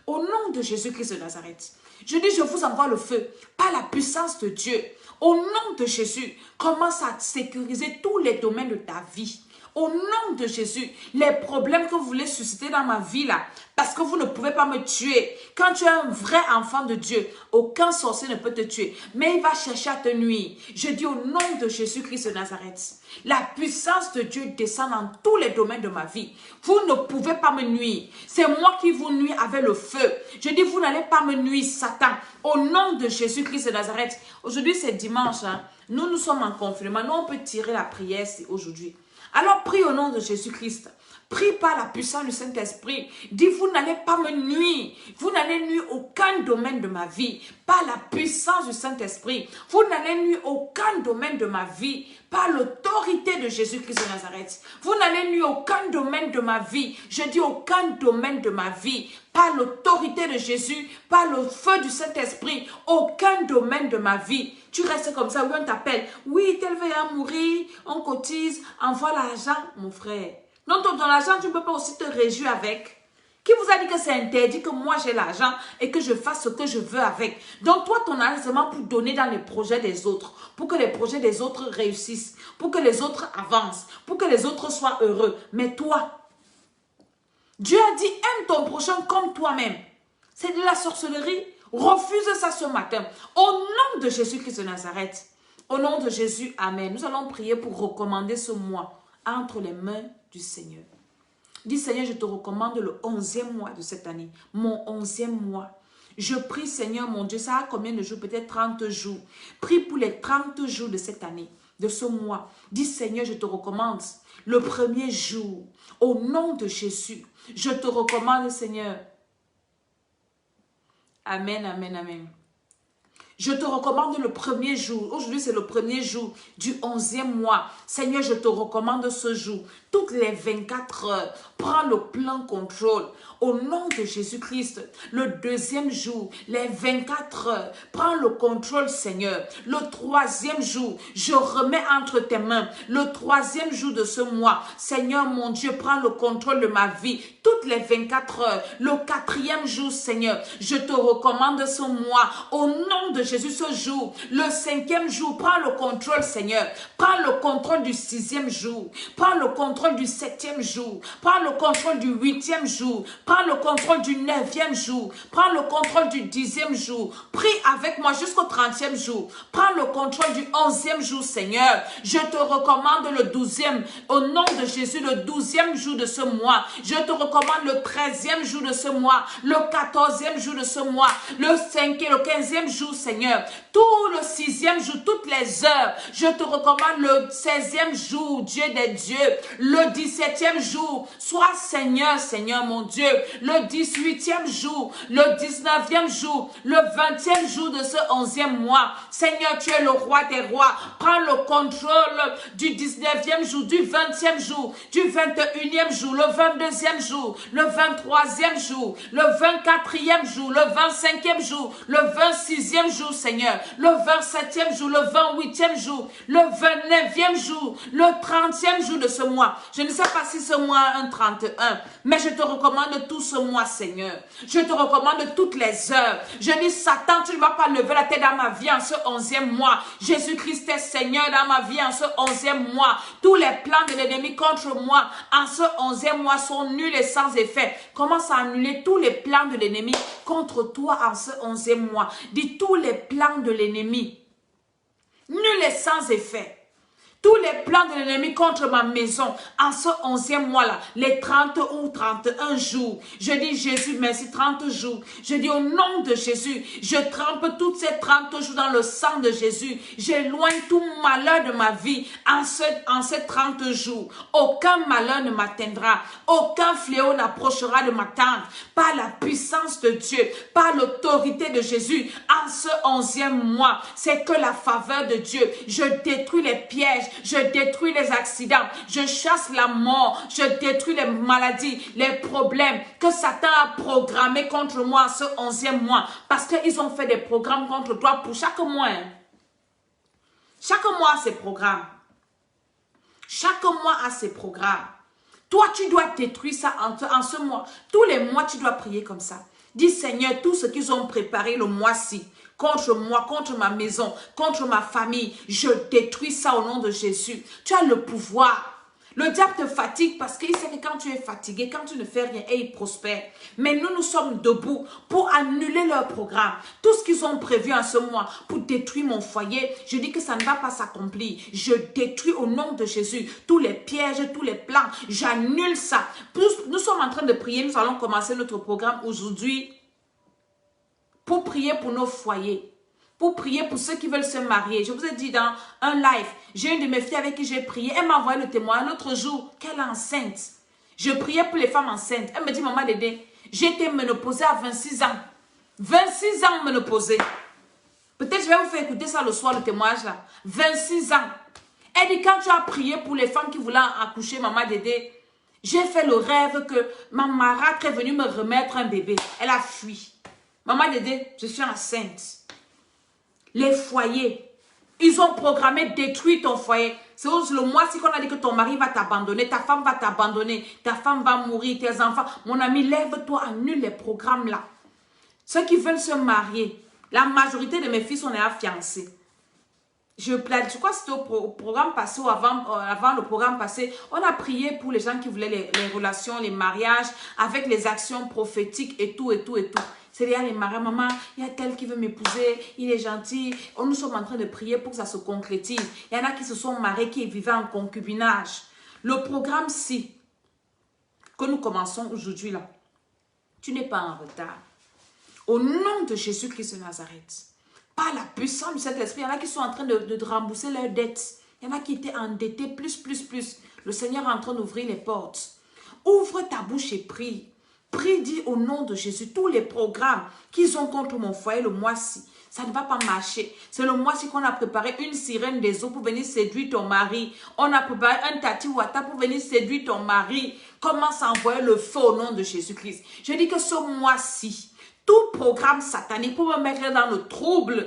au nom de Jésus-Christ de Nazareth. Je dis, je vous envoie le feu par la puissance de Dieu. Au nom de Jésus, commence à sécuriser tous les domaines de ta vie. Au nom de Jésus, les problèmes que vous voulez susciter dans ma vie là, parce que vous ne pouvez pas me tuer. Quand tu es un vrai enfant de Dieu, aucun sorcier ne peut te tuer. Mais il va chercher à te nuire. Je dis au nom de Jésus-Christ de Nazareth, la puissance de Dieu descend dans tous les domaines de ma vie. Vous ne pouvez pas me nuire. C'est moi qui vous nuis avec le feu. Je dis, vous n'allez pas me nuire, Satan. Au nom de Jésus-Christ de Nazareth. Aujourd'hui, c'est dimanche. Hein. Nous sommes en confinement. Nous, on peut tirer la prière aujourd'hui. Alors, prie au nom de Jésus-Christ. Prie par la puissance du Saint-Esprit. Dis, vous n'allez pas me nuire. Vous n'allez nuire aucun domaine de ma vie. Par la puissance du Saint-Esprit. Vous n'allez nuire aucun domaine de ma vie. Par l'autorité de Jésus-Christ de Nazareth. Vous n'allez nuire aucun domaine de ma vie. Je dis aucun domaine de ma vie. Par l'autorité de Jésus, par le feu du Saint-Esprit, aucun domaine de ma vie. Tu restes comme ça, oui, on t'appelle. Oui, tel va mourir, on cotise, envoie l'argent, mon frère. Non, ton argent, tu ne peux pas aussi te réjouir avec. Qui vous a dit que c'est interdit que moi j'ai l'argent et que je fasse ce que je veux avec? Donc toi, ton argent, c'est seulement pour donner dans les projets des autres, pour que les projets des autres réussissent, pour que les autres avancent, pour que les autres soient heureux. Mais toi, Dieu a dit, aime ton prochain comme toi-même. C'est de la sorcellerie. Refuse ça ce matin. Au nom de Jésus-Christ de Nazareth. Au nom de Jésus, amen. Nous allons prier pour recommander ce mois entre les mains du Seigneur. Dis, Seigneur, je te recommande le 11e mois de cette année. Mon 11e mois. Je prie, Seigneur, mon Dieu, ça a combien de jours? Peut-être 30 jours. Prie pour les 30 jours de cette année, de ce mois. Dis, Seigneur, je te recommande le premier jour. Au nom de Jésus, je te recommande, Seigneur. Amen, amen, amen. Je te recommande le premier jour. Aujourd'hui, c'est le premier jour du 11e mois. Seigneur, je te recommande ce jour. Toutes les 24 heures, prends le plein contrôle. Au nom de Jésus-Christ, le deuxième jour, les 24 heures, prends le contrôle, Seigneur. Le troisième jour, je remets entre tes mains. Le troisième jour de ce mois, Seigneur, mon Dieu, prends le contrôle de ma vie. Toutes les 24 heures, le quatrième jour, Seigneur, je te recommande ce mois. Au nom de Jésus, ce jour, le 5e jour, prends le contrôle, Seigneur. Prends le contrôle du 6e jour. Prends le contrôle du 7e jour. Prends le contrôle du 8e jour. Prends le contrôle du 9e jour. Prends le contrôle du 10e jour. Prie avec moi jusqu'au 30e jour. Prends le contrôle du 11e jour, Seigneur. Je te recommande le 12e. Au nom de Jésus, le 12e jour de ce mois. Je te recommande le 13e jour de ce mois. Le 14e jour de ce mois. Le 5e, le 15e jour, Seigneur. Tout le 6e jour, toutes les heures. Je te recommande le 16e jour, Dieu des dieux. Le 17e jour. Sois Seigneur, Seigneur mon Dieu. Le 18e jour. Le 19e jour. Le 20e jour de ce 11e mois. Seigneur, tu es le roi des rois. Prends le contrôle du 19e jour, du 20e jour, du 21e jour, le 22e jour, le 23e jour, le 24e jour, le 25e jour, le 26e jour, Seigneur, le 27e jour, le 28e jour, le 29e jour, le 30e jour de ce mois. Je ne sais pas si ce mois est un 31, mais je te recommande tout ce mois, Seigneur. Je te recommande toutes les heures. Je dis, Satan, tu ne vas pas lever la tête dans ma vie en ce 11e mois. Jésus-Christ est Seigneur dans ma vie en ce 11e mois. Tous les plans de l'ennemi contre moi en ce 11e mois sont nuls et sans effet. Commence à annuler tous les plans de l'ennemi contre toi en ce 11e mois. Dis tous les plans de l'ennemi, nuls et sans effet. Tous les plans de l'ennemi contre ma maison en ce 11e mois-là, les 30 ou 31 jours. Je dis Jésus, merci, 30 jours. Je dis au nom de Jésus, je trempe toutes ces 30 jours dans le sang de Jésus. J'éloigne tout malheur de ma vie en ces 30 jours. Aucun malheur ne m'atteindra. Aucun fléau n'approchera de ma tente. Par la puissance de Dieu, par l'autorité de Jésus, en ce 11e mois, c'est que la faveur de Dieu. Je détruis les pièges. Je détruis les accidents, je chasse la mort, je détruis les maladies, les problèmes que Satan a programmés contre moi ce 11e mois. Parce qu'ils ont fait des programmes contre toi pour chaque mois. Hein. Chaque mois a ses programmes. Chaque mois a ses programmes. Toi, tu dois détruire ça en ce mois. Tous les mois, tu dois prier comme ça. Dis Seigneur, tout ce qu'ils ont préparé le mois-ci, contre moi, contre ma maison, contre ma famille, je détruis ça au nom de Jésus. Tu as le pouvoir. Le diable te fatigue parce qu'il sait que quand tu es fatigué, quand tu ne fais rien, et il prospère. Mais nous sommes debout pour annuler leur programme. Tout ce qu'ils ont prévu en ce mois pour détruire mon foyer, je dis que ça ne va pas s'accomplir. Je détruis au nom de Jésus tous les pièges, tous les plans. J'annule ça. Nous sommes en train de prier. Nous allons commencer notre programme aujourd'hui pour prier pour nos foyers. Pour prier pour ceux qui veulent se marier. Je vous ai dit dans un live, j'ai une de mes filles avec qui j'ai prié. Elle m'a envoyé le témoin l'autre jour qu'elle est enceinte. Je priais pour les femmes enceintes. Elle me dit, maman Dédé, j'ai été ménopausée à 26 ans. 26 ans ménopausée. Peut-être je vais vous faire écouter ça le soir, le témoignage là. 26 ans. Elle dit, quand tu as prié pour les femmes qui voulaient accoucher, maman Dédé, j'ai fait le rêve que ma marâtre est venue me remettre un bébé. Elle a fui. Maman Dédé, je suis enceinte. Les foyers, ils ont programmé détruire ton foyer. C'est le mois-ci qu'on a dit que ton mari va t'abandonner, ta femme va t'abandonner, ta femme va mourir, tes enfants. Mon ami, lève-toi, annule les programmes là. Ceux qui veulent se marier, la majorité de mes filles sont déjà fiancées. Je crois que c'était au programme passé ou avant le programme passé, on a prié pour les gens qui voulaient les relations, les mariages, avec les actions prophétiques et tout, et tout, et tout. C'est déjà les mariés, maman, il y a tel qui veut m'épouser, il est gentil. Nous sommes en train de prier pour que ça se concrétise. Il y en a qui se sont mariés, qui vivaient en concubinage. Le programme-ci, que nous commençons aujourd'hui là, tu n'es pas en retard. Au nom de Jésus-Christ de Nazareth, par la puissance du Saint-Esprit, il y en a qui sont en train de rembourser leurs dettes. Il y en a qui étaient endettés, plus. Le Seigneur est en train d'ouvrir les portes. Ouvre ta bouche et prie. Prie, dis au nom de Jésus, tous les programmes qu'ils ont contre mon foyer le mois-ci, ça ne va pas marcher. C'est le mois-ci qu'on a préparé une sirène des eaux pour venir séduire ton mari. On a préparé un tati wata pour venir séduire ton mari. Commence à envoyer le feu au nom de Jésus-Christ. Je dis que ce mois-ci, tout programme satanique pour me mettre dans le trouble,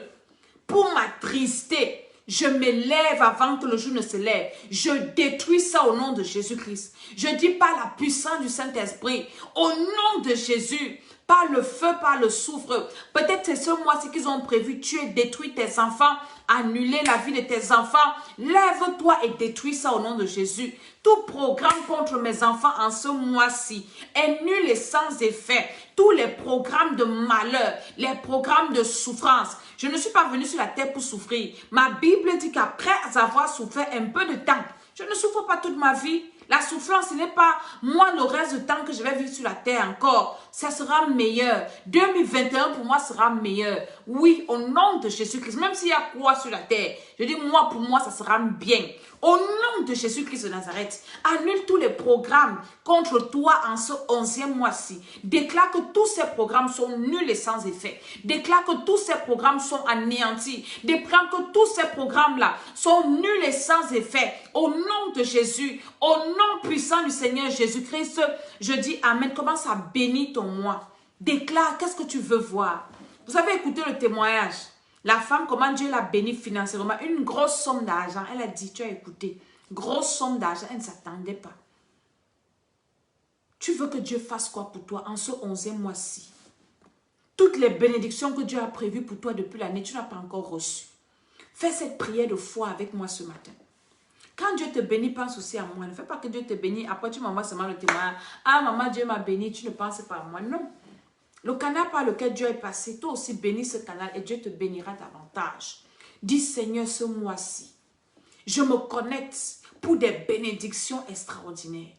pour m'attrister, je me lève avant que le jour ne se lève. Je détruis ça au nom de Jésus-Christ. Je dis par la puissance du Saint-Esprit, au nom de Jésus, par le feu, par le soufre. Peut-être c'est ce mois-ci qu'ils ont prévu tuer, détruire tes enfants, annuler la vie de tes enfants. Lève-toi et détruis ça au nom de Jésus. Tout programme contre mes enfants en ce mois-ci est nul et sans effet. Tous les programmes de malheur, les programmes de souffrance. Je ne suis pas venue sur la terre pour souffrir. Ma Bible dit qu'après avoir souffert un peu de temps, je ne souffre pas toute ma vie. La souffrance, ce n'est pas moi le reste du temps que je vais vivre sur la terre encore. Ça sera meilleur. 2021 pour moi sera meilleur. Oui, au nom de Jésus-Christ. Même s'il y a quoi sur la terre, je dis moi, pour moi, ça sera bien. Au nom de Jésus-Christ de Nazareth, annule tous les programmes contre toi en ce 11e mois-ci. Déclare que tous ces programmes sont nuls et sans effet. Déclare que tous ces programmes sont anéantis. Déclare que tous ces programmes-là sont nuls et sans effet. Au nom de Jésus, au nom puissant du Seigneur Jésus-Christ, je dis Amen. Commence à bénir ton mois. Déclare, qu'est-ce que tu veux voir? Vous avez écouté le témoignage. La femme, comment Dieu l'a bénie financièrement. Une grosse somme d'argent. Elle a dit, tu as écouté. Grosse somme d'argent. Elle ne s'attendait pas. Tu veux que Dieu fasse quoi pour toi en ce 11e mois-ci? Toutes les bénédictions que Dieu a prévues pour toi depuis l'année, tu n'as pas encore reçues. Fais cette prière de foi avec moi ce matin. Quand Dieu te bénit, pense aussi à moi. Ne fais pas que Dieu te bénit. Après, tu m'envoies seulement le témoignage. Ah, maman, Dieu m'a béni. Tu ne penses pas à moi. Non. Le canal par lequel Dieu est passé, toi aussi bénis ce canal et Dieu te bénira davantage. Dis Seigneur, ce mois-ci, je me connecte pour des bénédictions extraordinaires.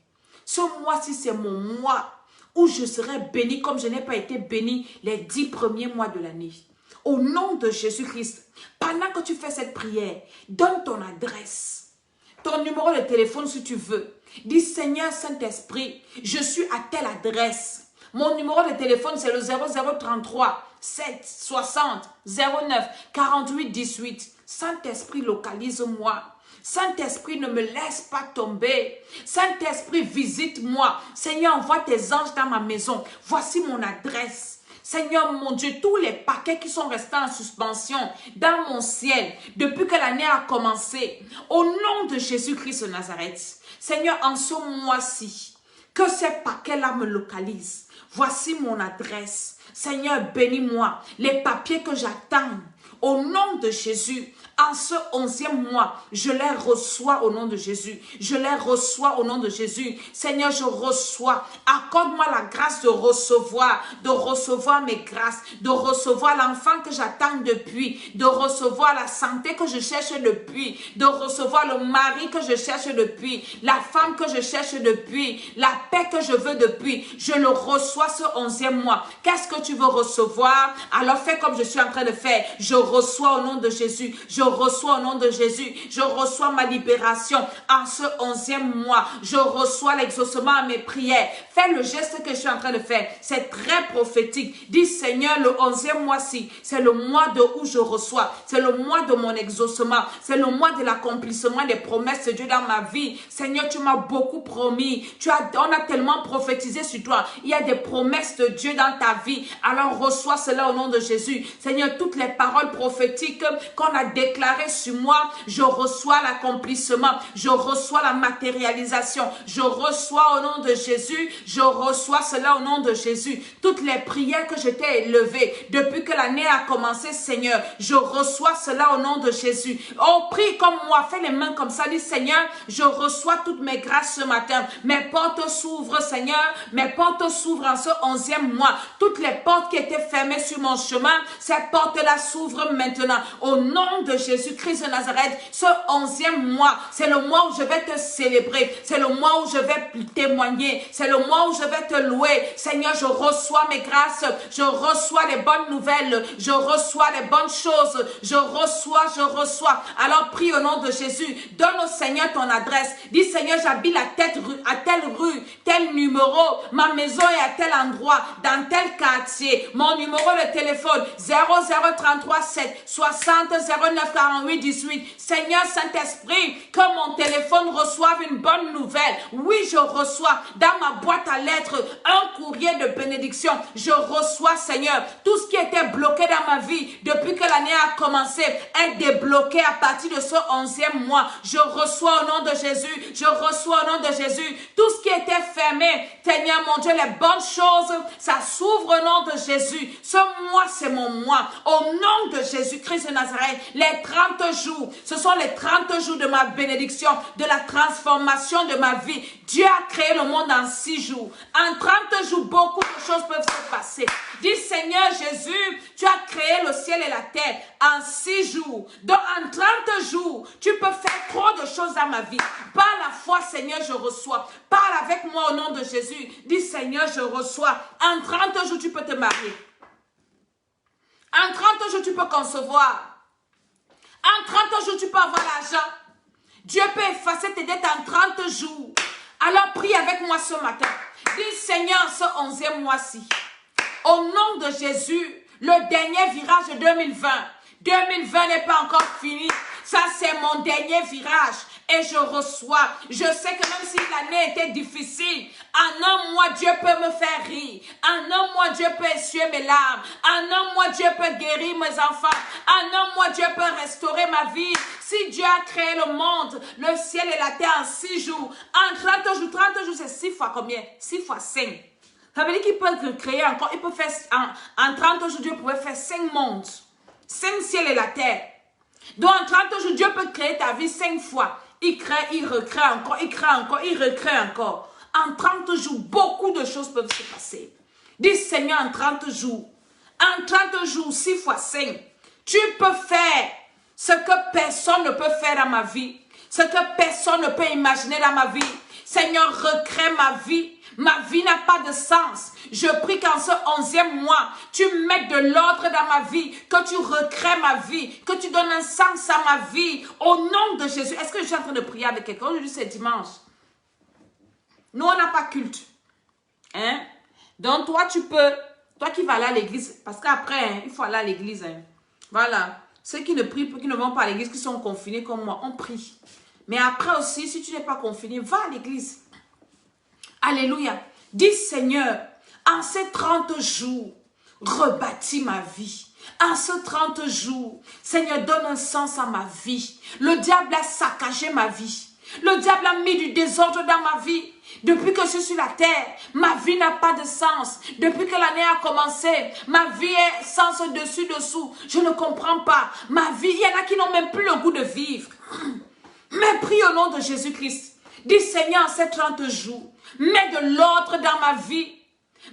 Ce mois-ci, c'est mon mois où je serai béni comme je n'ai pas été béni les 10 premiers mois de l'année. Au nom de Jésus-Christ, pendant que tu fais cette prière, donne ton adresse, ton numéro de téléphone si tu veux. Dis Seigneur Saint-Esprit, je suis à telle adresse. Mon numéro de téléphone, c'est le 0033 7 60 09 48 18. Saint-Esprit, localise-moi. Saint-Esprit, ne me laisse pas tomber. Saint-Esprit, visite-moi. Seigneur, envoie tes anges dans ma maison. Voici mon adresse. Seigneur, mon Dieu, tous les paquets qui sont restés en suspension dans mon ciel depuis que l'année a commencé, au nom de Jésus-Christ de Nazareth, Seigneur, en ce mois-ci, que ces paquets-là me localisent. Voici mon adresse. Seigneur, bénis-moi. Les papiers que j'attends, au nom de Jésus, en ce 11e mois, je les reçois au nom de Jésus. Je les reçois au nom de Jésus. Seigneur, je reçois. Accorde-moi la grâce de recevoir mes grâces, de recevoir l'enfant que j'attends depuis, de recevoir la santé que je cherche depuis, de recevoir le mari que je cherche depuis, la femme que je cherche depuis, la paix que je veux depuis. Je le reçois ce 11e mois. Qu'est-ce que tu veux recevoir? Alors fais comme je suis en train de faire. Je reçois au nom de Jésus. Je reçois au nom de Jésus. Je reçois ma libération en ce 11e mois. Je reçois l'exaucement à mes prières. Fais le geste que je suis en train de faire. C'est très prophétique. Dis Seigneur, le 11e mois-ci, c'est le mois de où je reçois. C'est le mois de mon exaucement. C'est le mois de l'accomplissement des promesses de Dieu dans ma vie. Seigneur, tu m'as beaucoup promis. On a tellement prophétisé sur toi. Il y a des promesses de Dieu dans ta vie. Alors reçois cela au nom de Jésus. Seigneur, toutes les paroles prophétiques qu'on a déclarées sur moi, je reçois l'accomplissement. Je reçois la matérialisation. Je reçois au nom de Jésus. Je reçois cela au nom de Jésus. Toutes les prières que je t'ai élevées depuis que l'année a commencé, Seigneur, je reçois cela au nom de Jésus. Oh, prie comme moi. Fais les mains comme ça. Dis, Seigneur, je reçois toutes mes grâces ce matin. Mes portes s'ouvrent, Seigneur. Mes portes s'ouvrent en ce 11e mois. Toutes les portes qui étaient fermées sur mon chemin, ces portes-là s'ouvrent maintenant. Au nom de Jésus-Christ de Nazareth, ce 11e mois, c'est le mois où je vais te célébrer. C'est le mois où je vais témoigner. C'est le mois où je vais te louer. Seigneur, je reçois mes grâces. Je reçois les bonnes nouvelles. Je reçois les bonnes choses. Je reçois. Alors prie au nom de Jésus. Donne au Seigneur ton adresse. Dis Seigneur, j'habite à telle rue, tel numéro. Ma maison est à tel endroit, dans tel quartier. Mon numéro de téléphone 0033 7 60 09 48 18. Seigneur Saint-Esprit, que mon téléphone reçoive une bonne nouvelle. Oui, je reçois dans ma boîte à lettres un courrier de bénédiction. Je reçois, Seigneur, tout ce qui était bloqué dans ma vie depuis que l'année a commencé est débloqué à partir de ce 11e mois. Je reçois au nom de Jésus. Je reçois au nom de Jésus. Tout ce qui était fermé, Seigneur mon Dieu, les bonnes choses, ça s'ouvre au nom de Jésus. Ce mois, c'est mon mois. Au nom de Jésus-Christ de Nazareth, les 30 jours, ce sont les 30 jours de ma bénédiction, de la transformation de ma vie. Dieu a créé le monde en 6 jours. En 30 jours, beaucoup de choses peuvent se passer. Dis Seigneur Jésus, tu as créé le ciel et la terre en 6 jours. Donc en 30 jours, tu peux faire trop de choses dans ma vie. Par la foi, Seigneur, je reçois. Parle avec moi au nom de Jésus. Dis Seigneur, je reçois. En 30 jours, tu peux te marier. En 30 jours, tu peux concevoir. En 30 jours, tu peux avoir l'argent. Dieu peut effacer tes dettes en 30 jours. Alors prie avec moi ce matin. Dis Seigneur, ce 11e mois-ci, au nom de Jésus, le dernier virage de 2020. 2020 n'est pas encore fini. Ça, c'est mon dernier virage. Et je reçois. Je sais que même si l'année était difficile, en un mois, Dieu peut me faire rire. En un mois, Dieu peut essuyer mes larmes. En un mois, Dieu peut guérir mes enfants. En un mois, Dieu peut restaurer ma vie. Si Dieu a créé le monde, le ciel et la terre en 6 jours, en 30 jours, c'est 6 fois combien? 6 fois 5. Ça veut dire qu'il peut créer encore, il peut faire, en 30 jours, Dieu pouvait faire 5 mondes. 5 ciels et la terre. Donc en 30 jours, Dieu peut créer ta vie 5 fois. Il crée, il recrée encore, il crée encore, il recrée encore. En 30 jours, beaucoup de choses peuvent se passer. Dis Seigneur, en 30 jours, 6 fois 5, tu peux faire ce que personne ne peut faire dans ma vie. Ce que personne ne peut imaginer dans ma vie. Seigneur, recrée ma vie. Ma vie n'a pas de sens. Je prie qu'en ce 11e mois, tu mettes de l'ordre dans ma vie, que tu recrées ma vie, que tu donnes un sens à ma vie, au nom de Jésus. Est-ce que je suis en train de prier avec quelqu'un? Aujourd'hui, c'est dimanche. Nous, on n'a pas culte. Hein? Donc, toi, tu peux, toi qui vas aller à l'église, parce qu'après, il faut aller à l'église. Hein. Voilà. Ceux qui ne prient, qui ne vont pas à l'église, qui sont confinés comme moi, on prie. Mais après aussi, si tu n'es pas confiné, va à l'église. Alléluia. Dis Seigneur, en ces 30 jours, rebâtis ma vie. En ces 30 jours, Seigneur, donne un sens à ma vie. Le diable a saccagé ma vie. Le diable a mis du désordre dans ma vie. Depuis que je suis sur la terre, ma vie n'a pas de sens. Depuis que l'année a commencé, ma vie est sens dessus-dessous. Je ne comprends pas. Ma vie, il y en a qui n'ont même plus le goût de vivre. Mais prie au nom de Jésus-Christ. Dis Seigneur, en ces 30 jours, mets de l'ordre dans ma vie.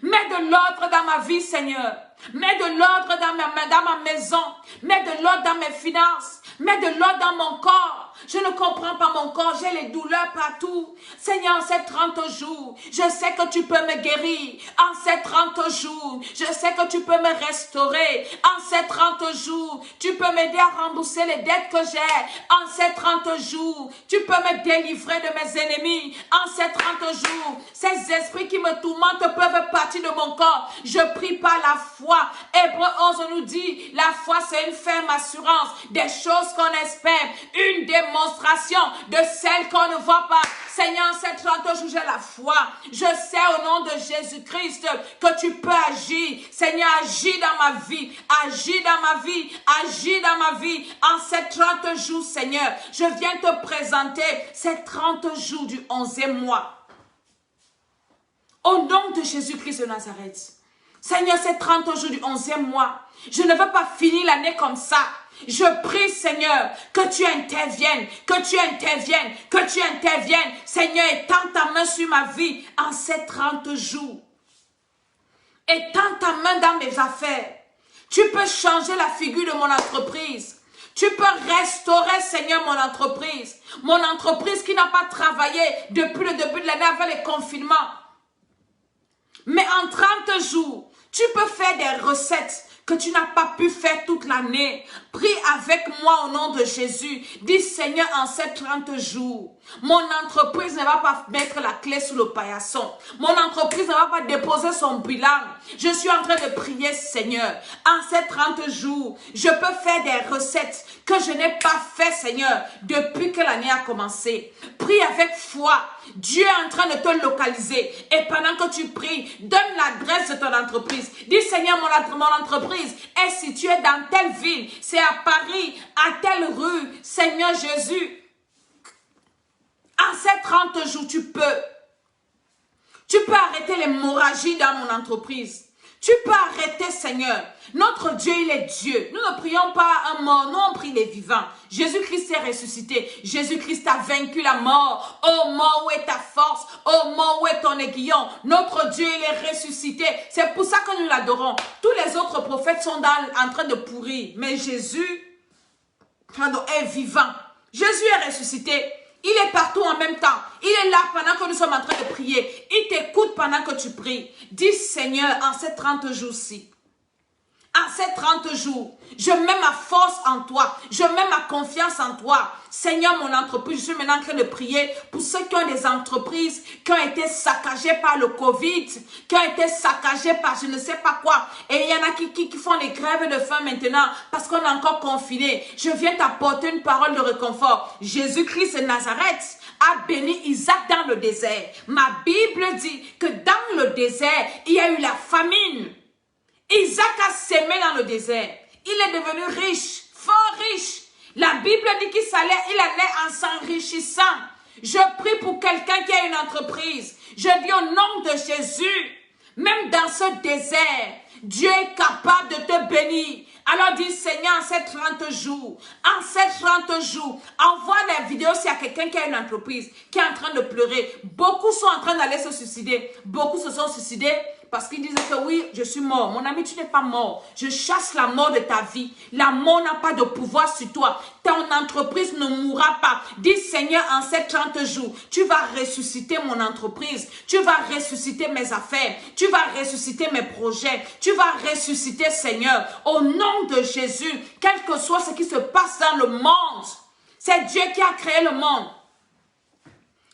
Mets de l'ordre dans ma vie, Seigneur. Mets de l'ordre dans ma maison. Mets de l'ordre dans mes finances. Mets de l'ordre dans mon corps. Je ne comprends pas mon corps. J'ai les douleurs partout. Seigneur, en ces 30 jours, je sais que tu peux me guérir. En ces 30 jours, je sais que tu peux me restaurer. En ces 30 jours, tu peux m'aider à rembourser les dettes que j'ai. En ces 30 jours, tu peux me délivrer de mes ennemis. En ces 30 jours, ces esprits qui me tourmentent peuvent partir de mon corps. Je prie par la foi. Hébreux 11 nous dit, la foi c'est une ferme assurance des choses qu'on espère, une démonstration de celles qu'on ne voit pas. Seigneur, en ces 30 jours, j'ai la foi. Je sais au nom de Jésus-Christ que tu peux agir. Seigneur, agis dans ma vie. Agis dans ma vie. Agis dans ma vie. En ces 30 jours, Seigneur, je viens te présenter ces 30 jours du 11e mois. Au nom de Jésus-Christ de Nazareth. Seigneur, ces 30 jours du 11e mois, je ne veux pas finir l'année comme ça. Je prie, Seigneur, que tu interviennes, que tu interviennes, que tu interviennes. Seigneur, étends ta main sur ma vie en ces 30 jours. Étends ta main dans mes affaires. Tu peux changer la figure de mon entreprise. Tu peux restaurer, Seigneur, mon entreprise. Mon entreprise qui n'a pas travaillé depuis le début de l'année avec les confinements. Mais en 30 jours, tu peux faire des recettes que tu n'as pas pu faire toute l'année. Prie avec moi au nom de Jésus. Dis, Seigneur, en ces 30 jours, mon entreprise ne va pas mettre la clé sous le paillasson. Mon entreprise ne va pas déposer son bilan. Je suis en train de prier, Seigneur. En ces 30 jours, je peux faire des recettes que je n'ai pas fait, Seigneur, depuis que l'année a commencé. Prie avec foi. Dieu est en train de te localiser. Et pendant que tu pries, donne l'adresse de ton entreprise. Dis, Seigneur, mon entreprise est située dans telle ville. C'est à Paris, à telle rue. Seigneur Jésus, en ces 30 jours, tu peux arrêter l'hémorragie dans mon entreprise. Tu peux arrêter, Seigneur. Notre Dieu, il est Dieu. Nous ne prions pas un mort, nous on prie les vivants. Jésus-Christ est ressuscité. Jésus-Christ a vaincu la mort. Oh mort, où est ta force? Oh mort, où est ton aiguillon? Notre Dieu, il est ressuscité. C'est pour ça que nous l'adorons. Tous les autres prophètes sont en train de pourrir. Mais Jésus est vivant. Jésus est ressuscité. Il est partout en même temps. Il est là pendant que nous sommes en train de prier. Il t'écoute pendant que tu pries. Dis, Seigneur, en ces 30 jours-ci, en ces 30 jours, je mets ma force en toi. Je mets ma confiance en toi. Seigneur, mon entreprise, je suis maintenant en train de prier pour ceux qui ont des entreprises qui ont été saccagées par le Covid, qui ont été saccagées par je ne sais pas quoi. Et il y en a qui font les grèves de faim maintenant parce qu'on est encore confiné. Je viens t'apporter une parole de réconfort. Jésus-Christ de Nazareth a béni Isaac dans le désert. Ma Bible dit que dans le désert, il y a eu la famine. Isaac a sémé dans le désert. Il est devenu riche, fort riche. La Bible dit qu'il allait en s'enrichissant. Je prie pour quelqu'un qui a une entreprise. Je dis au nom de Jésus, même dans ce désert, Dieu est capable de te bénir. Alors dis, Seigneur, en ces 30 jours, envoie la vidéo s'il y a quelqu'un qui a une entreprise, qui est en train de pleurer. Beaucoup sont en train d'aller se suicider. Beaucoup se sont suicidés parce qu'ils disent que oui, je suis mort. Mon ami, tu n'es pas mort. Je chasse la mort de ta vie. La mort n'a pas de pouvoir sur toi. Ton entreprise ne mourra pas. Dis, Seigneur, en ces 30 jours, tu vas ressusciter mon entreprise. Tu vas ressusciter mes affaires. Tu vas ressusciter mes projets. Tu vas ressusciter, Seigneur, au nom de Jésus, quel que soit ce qui se passe dans le monde. C'est Dieu qui a créé le monde.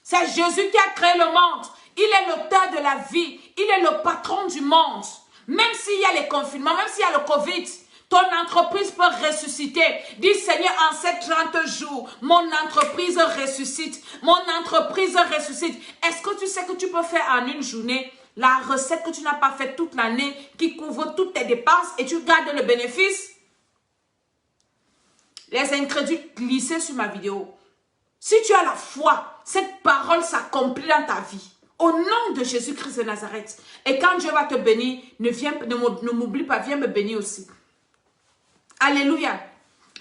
C'est Jésus qui a créé le monde. Il est l'auteur de la vie. Il est le patron du monde. Même s'il y a les confinements, même s'il y a le Covid, ton entreprise peut ressusciter. Dis, Seigneur, en ces 30 jours, mon entreprise ressuscite. Mon entreprise ressuscite. Est-ce que tu sais que tu peux faire en une journée la recette que tu n'as pas faite toute l'année, qui couvre toutes tes dépenses et tu gardes le bénéfice? Les incrédules glissaient sur ma vidéo. Si tu as la foi, cette parole s'accomplit dans ta vie. Au nom de Jésus-Christ de Nazareth. Et quand Dieu va te bénir, ne m'oublie pas, viens me bénir aussi. Alléluia.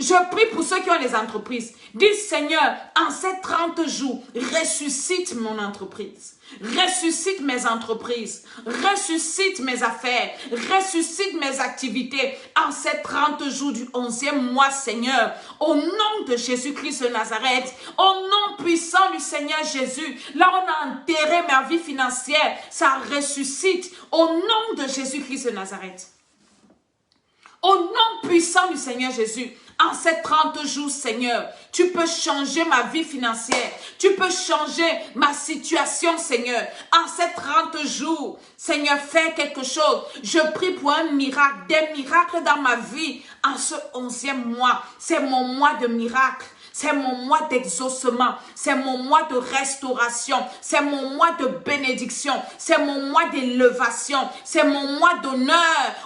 Je prie pour ceux qui ont des entreprises. Dis Seigneur, en ces 30 jours, ressuscite mon entreprise. Ressuscite mes entreprises. Ressuscite mes affaires. Ressuscite mes activités. En ces 30 jours du 11e mois, Seigneur. Au nom de Jésus-Christ de Nazareth. Au nom puissant du Seigneur Jésus. Là, on a enterré ma vie financière. Ça ressuscite. Au nom de Jésus-Christ de Nazareth. Au nom puissant du Seigneur Jésus, en ces 30 jours, Seigneur, tu peux changer ma vie financière. Tu peux changer ma situation, Seigneur. En ces 30 jours, Seigneur, fais quelque chose. Je prie pour un miracle, des miracles dans ma vie. En ce 11e mois, c'est mon mois de miracle. C'est mon mois d'exaucement, c'est mon mois de restauration, c'est mon mois de bénédiction, c'est mon mois d'élévation, c'est mon mois d'honneur.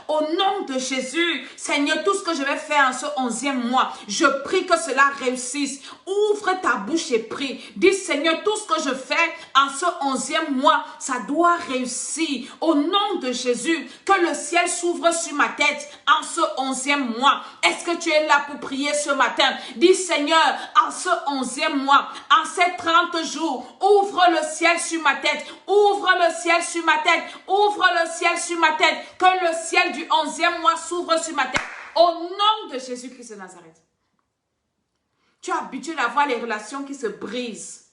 Au nom de Jésus, Seigneur, tout ce que je vais faire en ce 11e mois, je prie que cela réussisse. Ouvre ta bouche et prie. Dis Seigneur, tout ce que je fais en ce 11e mois, ça doit réussir. Au nom de Jésus, que le ciel s'ouvre sur ma tête en ce 11e mois. Est-ce que tu es là pour prier ce matin? Dis Seigneur, en ce 11e mois, en ces 30 jours, ouvre le ciel sur ma tête, ouvre le ciel sur ma tête, ouvre le ciel sur ma tête, que le ciel du 11e mois s'ouvre sur ma tête, au nom de Jésus-Christ de Nazareth. Tu es habitué d'avoir les relations qui se brisent.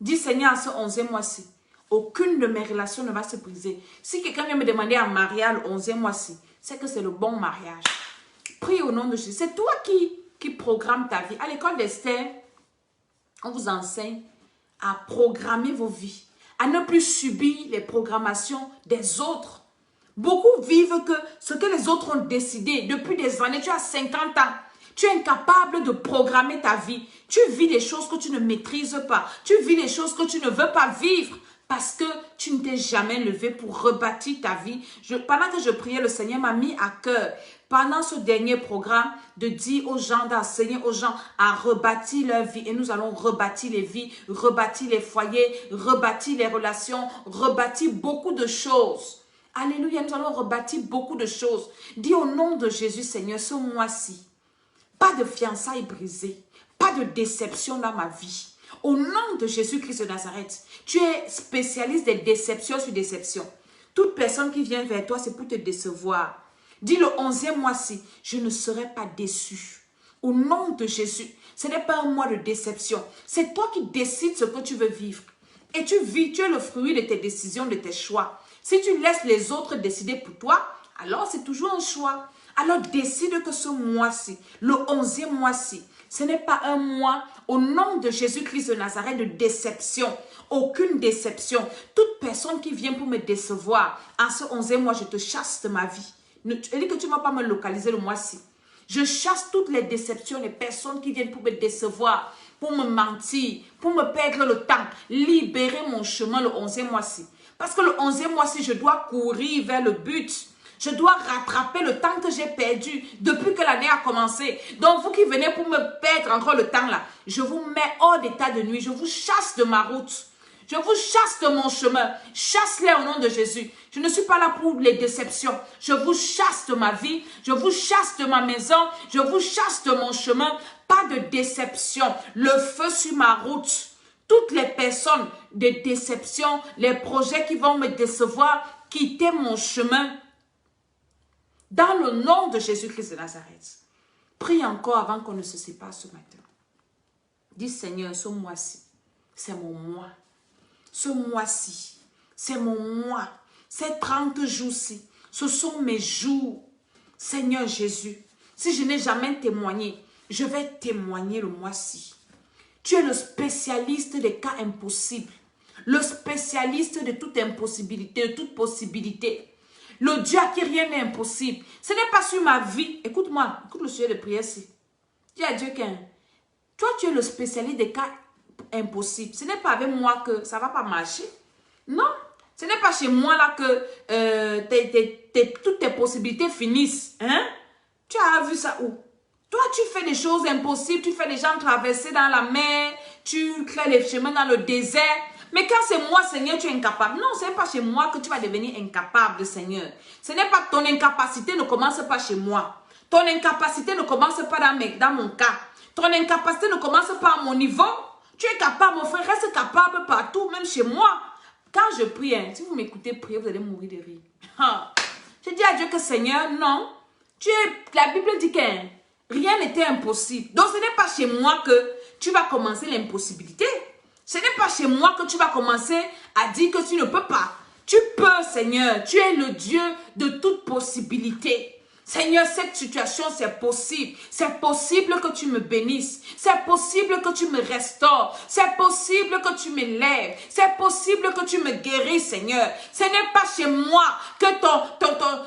Dis Seigneur, en ce 11e mois-ci, aucune de mes relations ne va se briser. Si quelqu'un vient me demander un mariage le 11e mois-ci, c'est que c'est le bon mariage. Prie au nom de Jésus. C'est toi qui programme ta vie. À l'école d'Esther, on vous enseigne à programmer vos vies, à ne plus subir les programmations des autres. Beaucoup vivent que ce que les autres ont décidé depuis des années. Tu as 50 ans. Tu es incapable de programmer ta vie. Tu vis des choses que tu ne maîtrises pas. Tu vis des choses que tu ne veux pas vivre. Parce que tu ne t'es jamais levé pour rebâtir ta vie. Pendant que je priais, le Seigneur m'a mis à cœur, pendant ce dernier programme, de dire aux gens, d'enseigner aux gens à rebâtir leur vie. Et nous allons rebâtir les vies, rebâtir les foyers, rebâtir les relations, rebâtir beaucoup de choses. Alléluia, nous allons rebâtir beaucoup de choses. Dis au nom de Jésus, Seigneur, ce mois-ci, pas de fiançailles brisées, pas de déception dans ma vie. Au nom de Jésus-Christ de Nazareth, tu es spécialiste des déceptions sur déception. Toute personne qui vient vers toi, c'est pour te décevoir. Dis le 11e mois-ci, je ne serai pas déçu. Au nom de Jésus, ce n'est pas un mois de déception. C'est toi qui décides ce que tu veux vivre. Et tu vis, tu es le fruit de tes décisions, de tes choix. Si tu laisses les autres décider pour toi, alors c'est toujours un choix. Alors décide que ce mois-ci, le 11e mois-ci, ce n'est pas un mois au nom de Jésus-Christ de Nazareth de déception. Aucune déception. Toute personne qui vient pour me décevoir, en ce 11e mois, je te chasse de ma vie. Je dis que tu ne vas pas me localiser le mois-ci. Je chasse toutes les déceptions, les personnes qui viennent pour me décevoir, pour me mentir, pour me perdre le temps. Libérer mon chemin le 11e mois-ci. Parce que le 11e mois-ci, je dois courir vers le but. Je dois rattraper le temps que j'ai perdu depuis que l'année a commencé. Donc, vous qui venez pour me perdre encore le temps là, je vous mets hors d'état de nuit. Je vous chasse de ma route. Je vous chasse de mon chemin. Chasse-les au nom de Jésus. Je ne suis pas là pour les déceptions. Je vous chasse de ma vie. Je vous chasse de ma maison. Je vous chasse de mon chemin. Pas de déception. Le feu sur ma route. Toutes les personnes de déception, les projets qui vont me décevoir, quittez mon chemin. Dans le nom de Jésus-Christ de Nazareth. Prie encore avant qu'on ne se sépare ce matin. Dis Seigneur, ce mois-ci, c'est mon mois. Ce mois-ci, c'est mon mois. Ces 30 jours-ci, ce sont mes jours. Seigneur Jésus, si je n'ai jamais témoigné, je vais témoigner le mois-ci. Tu es le spécialiste des cas impossibles. Le spécialiste de toute impossibilité, de toute possibilité. Le Dieu à qui rien n'est impossible. Ce n'est pas sur ma vie. Écoute-moi, écoute le sujet de prière ici. Dis à Dieu qu'un. Toi, tu es le spécialiste des cas impossibles. Ce n'est pas avec moi que ça ne va pas marcher. Non. Ce n'est pas chez moi là que toutes tes possibilités finissent. Hein? Tu as vu ça où? Toi, tu fais des choses impossibles. Tu fais des gens traverser dans la mer. Tu crées les chemins dans le désert. Mais quand c'est moi, Seigneur, tu es incapable. Non, ce n'est pas chez moi que tu vas devenir incapable, Seigneur. Ce n'est pas ton incapacité, ne commence pas chez moi. Ton incapacité ne commence pas dans mon cas. Ton incapacité ne commence pas à mon niveau. Tu es capable, mon frère, reste capable partout, même chez moi. Quand je prie, hein, si vous m'écoutez prier, vous allez mourir de rire. Je dis à Dieu que Seigneur, non. La Bible dit que rien n'était impossible. Donc ce n'est pas chez moi que tu vas commencer l'impossibilité. Ce n'est pas chez moi que tu vas commencer à dire que tu ne peux pas. Tu peux, Seigneur. Tu es le Dieu de toute possibilité. Seigneur, cette situation, c'est possible. C'est possible que tu me bénisses. C'est possible que tu me restaures. C'est possible que tu m'élèves. C'est possible que tu me guérisses, Seigneur. Ce n'est pas chez moi que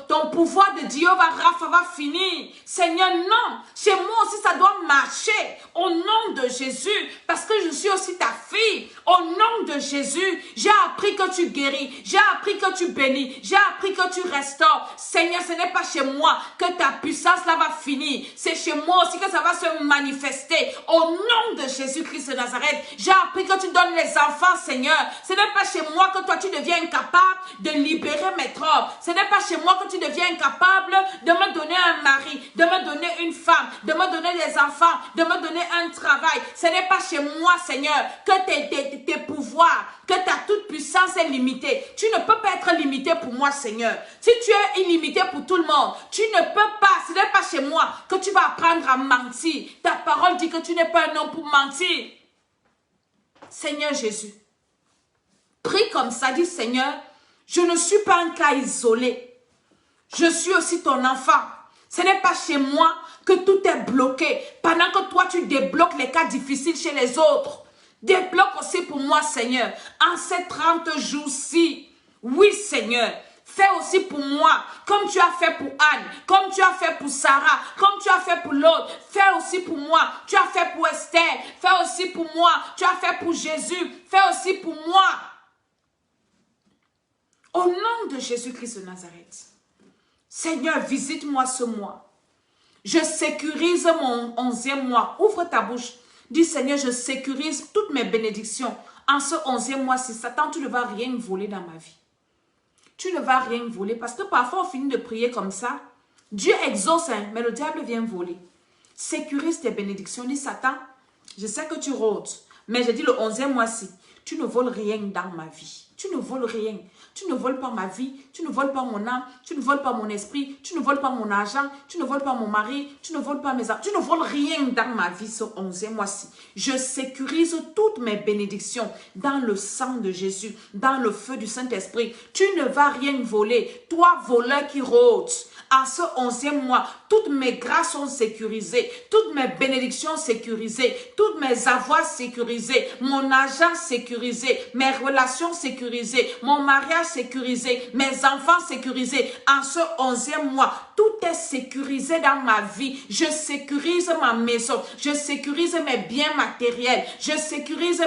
ton pouvoir de Dieu va finir. Seigneur, non. Chez moi aussi, ça doit marcher. Au nom de Jésus. Parce que je suis aussi ta fille. Au nom de Jésus, j'ai appris que tu guéris. J'ai appris que tu bénis. J'ai appris que tu restaures. Seigneur, ce n'est pas chez moi que ta puissance là va finir. C'est chez moi aussi que ça va se manifester. Au nom de Jésus-Christ de Nazareth, j'ai appris que tu donnes les enfants, Seigneur. Ce n'est pas chez moi que toi tu deviens incapable de libérer mes tropes. Ce n'est pas chez moi que tu deviens incapable de me donner un mari, de me donner une femme, de me donner des enfants, de me donner un travail. Ce n'est pas chez moi, Seigneur, que tes pouvoirs, que ta toute puissance est limitée. Tu ne peux pas être limité pour moi, Seigneur. Si tu es illimité pour tout le monde, tu ne peux pas, ce n'est pas chez moi que tu vas apprendre à mentir. Ta parole dit que tu n'es pas un homme pour mentir. Seigneur Jésus, prie comme ça, dis Seigneur, je ne suis pas un cas isolé. Je suis aussi ton enfant. Ce n'est pas chez moi que tout est bloqué. Pendant que toi, tu débloques les cas difficiles chez les autres. Débloque aussi pour moi, Seigneur, en ces 30 jours-ci. Oui, Seigneur. Fais aussi pour moi, comme tu as fait pour Anne, comme tu as fait pour Sarah, comme tu as fait pour l'autre. Fais aussi pour moi. Tu as fait pour Esther. Fais aussi pour moi. Tu as fait pour Jésus. Fais aussi pour moi. Au nom de Jésus-Christ de Nazareth. Seigneur, visite-moi ce mois. Je sécurise mon 11e mois. Ouvre ta bouche. Dis, Seigneur, je sécurise toutes mes bénédictions. En ce 11e mois-ci, Satan, tu ne vas rien voler dans ma vie. Tu ne vas rien voler parce que parfois on finit de prier comme ça. Dieu exauce, hein, mais le diable vient voler. Sécurise tes bénédictions. Dis, Satan, je sais que tu rôdes, mais je dis le 11e mois-ci, tu ne voles rien dans ma vie. Tu ne voles rien. Tu ne voles pas ma vie, tu ne voles pas mon âme, tu ne voles pas mon esprit, tu ne voles pas mon argent, tu ne voles pas mon mari, tu ne voles pas mes armes, tu ne voles rien dans ma vie ce 11e mois-ci. Je sécurise toutes mes bénédictions dans le sang de Jésus, dans le feu du Saint-Esprit. Tu ne vas rien voler, toi voleur qui rôde. En ce 11e mois, toutes mes grâces sont sécurisées, toutes mes bénédictions sécurisées, toutes mes avoirs sécurisés, mon argent sécurisé, mes relations sécurisées, mon mariage sécurisé, mes enfants sécurisés. En ce 11e mois, tout est sécurisé dans ma vie. Je sécurise ma maison, je sécurise mes biens matériels, je sécurise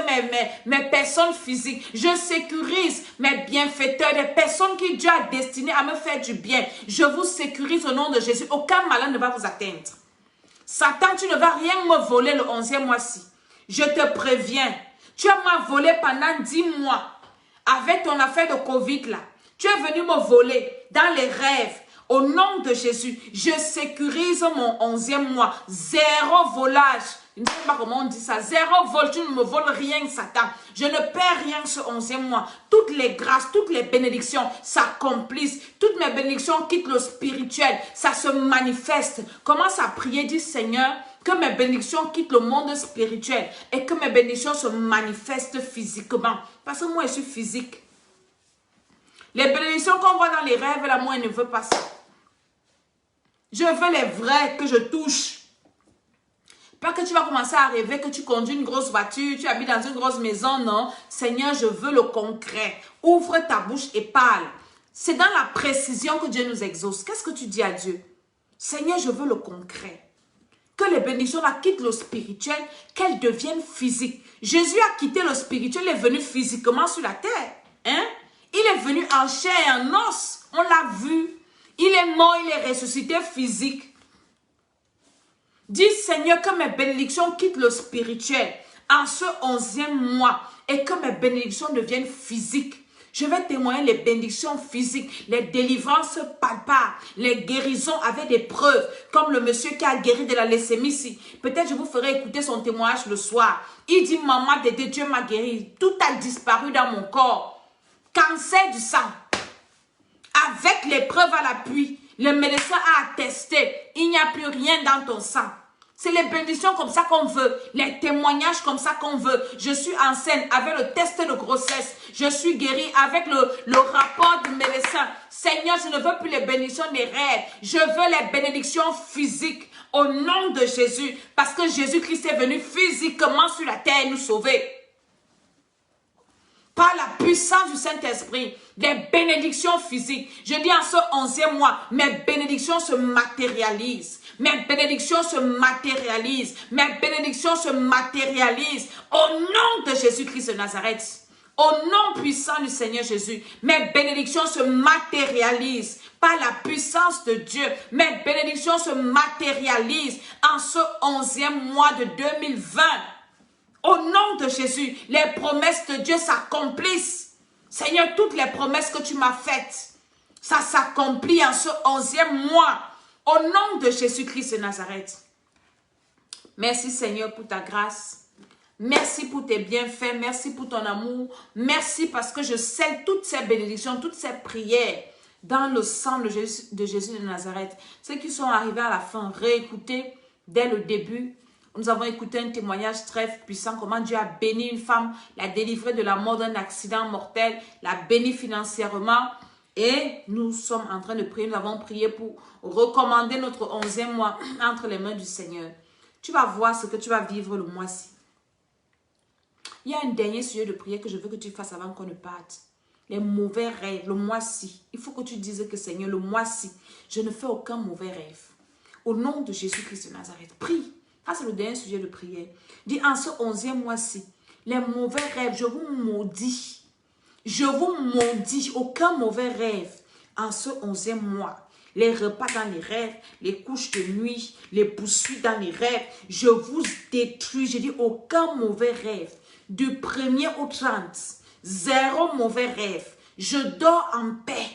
mes personnes physiques, je sécurise mes bienfaiteurs, des personnes qui Dieu a destinées à me faire du bien. Je vous sécurise au nom de Jésus. Aucun malin ne va vous atteindre. Satan, tu ne vas rien me voler le 11e mois-ci. Je te préviens. Tu m'as volé pendant 10 mois avec ton affaire de Covid là. Tu es venu me voler dans les rêves. Au nom de Jésus, je sécurise mon 11e mois. Zéro volage. Je ne sais pas comment on dit ça. Zéro vol. Tu ne me voles rien, Satan. Je ne perds rien ce 11e mois. Toutes les grâces, toutes les bénédictions s'accomplissent. Toutes mes bénédictions quittent le spirituel. Ça se manifeste. Commence à prier, dis Seigneur, que mes bénédictions quittent le monde spirituel et que mes bénédictions se manifestent physiquement. Parce que moi, je suis physique. Les bénédictions qu'on voit dans les rêves, là, moi, je ne veux pas ça. Je veux les vrais que je touche. Pas que tu vas commencer à rêver que tu conduis une grosse voiture, tu habites dans une grosse maison, non. Seigneur, je veux le concret. Ouvre ta bouche et parle. C'est dans la précision que Dieu nous exauce. Qu'est-ce que tu dis à Dieu? Seigneur, je veux le concret. Que les bénédictions là quittent le spirituel, qu'elles deviennent physiques. Jésus a quitté le spirituel, il est venu physiquement sur la terre. Hein? Il est venu en chair et en os. On l'a vu. Il est mort, il est ressuscité physique. Dis Seigneur que mes bénédictions quittent le spirituel en ce 11e mois et que mes bénédictions deviennent physiques. Je vais témoigner les bénédictions physiques, les délivrances palpables, les guérisons avec des preuves, comme le monsieur qui a guéri de la leucémie. Peut-être je vous ferai écouter son témoignage le soir. Il dit, maman, Dieu m'a guéri. Tout a disparu dans mon corps. Cancer du sang. Avec les preuves à l'appui, le médecin a attesté, il n'y a plus rien dans ton sang. C'est les bénédictions comme ça qu'on veut, les témoignages comme ça qu'on veut. Je suis enceinte avec le test de grossesse. Je suis guérie avec le rapport du médecin. Seigneur, je ne veux plus les bénédictions des rêves. Je veux les bénédictions physiques au nom de Jésus. Parce que Jésus-Christ est venu physiquement sur la terre nous sauver. Par la puissance du Saint-Esprit, des bénédictions physiques. Je dis en ce 11e mois, mes bénédictions se matérialisent. Mes bénédictions se matérialisent. Mes bénédictions se matérialisent. Au nom de Jésus-Christ de Nazareth. Au nom puissant du Seigneur Jésus. Mes bénédictions se matérialisent. Par la puissance de Dieu. Mes bénédictions se matérialisent en ce 11e mois de 2020. Au nom de Jésus, les promesses de Dieu s'accomplissent. Seigneur, toutes les promesses que tu m'as faites, ça s'accomplit en ce 11e mois. Au nom de Jésus-Christ de Nazareth. Merci Seigneur pour ta grâce. Merci pour tes bienfaits. Merci pour ton amour. Merci parce que je scelle toutes ces bénédictions, toutes ces prières dans le sang de Jésus de Nazareth. Ceux qui sont arrivés à la fin, réécoutez dès le début. Nous avons écouté un témoignage très puissant, comment Dieu a béni une femme, l'a délivrée de la mort d'un accident mortel, l'a béni financièrement. Et nous sommes en train de prier, nous avons prié pour recommander notre 11e mois entre les mains du Seigneur. Tu vas voir ce que tu vas vivre le mois-ci. Il y a un dernier sujet de prière que je veux que tu fasses avant qu'on ne parte. Les mauvais rêves, le mois-ci. Il faut que tu dises que Seigneur, le mois-ci, je ne fais aucun mauvais rêve. Au nom de Jésus-Christ de Nazareth, prie. Ça, c'est le dernier sujet de prière. Dis en ce 11e mois-ci, les mauvais rêves, je vous maudis. Je vous maudis, aucun mauvais rêve en ce 11e mois. Les repas dans les rêves, les couches de nuit, les poursuites dans les rêves, je vous détruis. Je dis aucun mauvais rêve. Du 1er au 30, zéro mauvais rêve. Je dors en paix.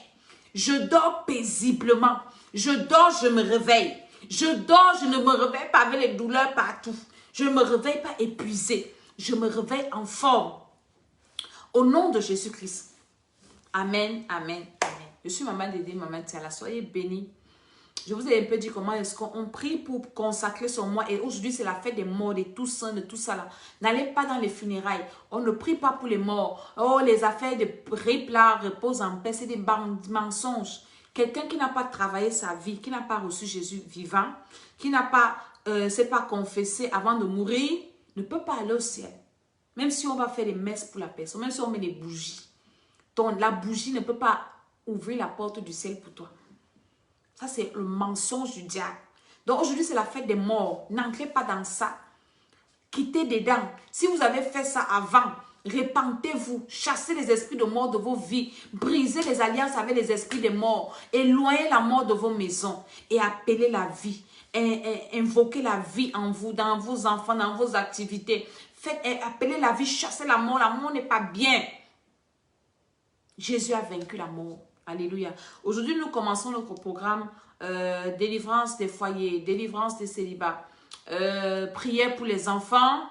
Je dors paisiblement. Je dors, je me réveille. Je dors, je ne me réveille pas avec les douleurs partout. Je ne me réveille pas épuisé. Je me réveille en forme. Au nom de Jésus-Christ. Amen, amen, amen. Je suis maman Dédé, maman Tiala. Soyez bénis. Je vous ai un peu dit comment est-ce qu'on prie pour consacrer son mois. Et aujourd'hui, c'est la fête des morts, des Toussaint, de tout ça là. N'allez pas dans les funérailles. On ne prie pas pour les morts. Oh, les affaires de RIP là, repose en paix. C'est des mensonges. Quelqu'un qui n'a pas travaillé sa vie, qui n'a pas reçu Jésus vivant, qui n'a pas, s'est pas confessé avant de mourir, ne peut pas aller au ciel. Même si on va faire des messes pour la personne, même si on met des bougies. La bougie ne peut pas ouvrir la porte du ciel pour toi. Ça, c'est le mensonge du diable. Donc, aujourd'hui, c'est la fête des morts. N'entrez pas dans ça. Quittez dedans. Si vous avez fait ça avant, répentez-vous. Chassez les esprits de mort de vos vies. Brisez les alliances avec les esprits des morts. Éloignez la mort de vos maisons. Et appelez la vie. Invoquez la vie en vous, dans vos enfants, dans vos activités. Appelez la vie, chassez la mort. La mort n'est pas bien. Jésus a vaincu la mort. Alléluia. Aujourd'hui, nous commençons notre programme délivrance des foyers, délivrance des célibats, prière pour les enfants,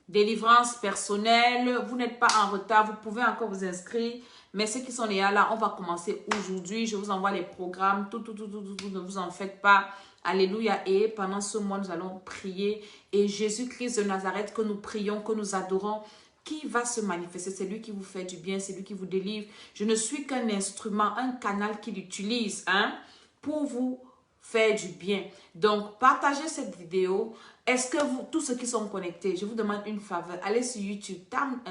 délivrance personnelle. Vous n'êtes pas en retard, vous pouvez encore vous inscrire. Mais ceux qui sont déjà là, on va commencer aujourd'hui. Je vous envoie les programmes, tout, ne vous en faites pas. Alléluia. Et pendant ce mois, nous allons prier. Et Jésus-Christ de Nazareth que nous prions, que nous adorons, qui va se manifester? C'est lui qui vous fait du bien, c'est lui qui vous délivre. Je ne suis qu'un instrument, un canal qu'il utilise pour vous faire du bien. Donc, partagez cette vidéo. Est-ce que vous, tous ceux qui sont connectés, je vous demande une faveur. Allez sur YouTube, Tam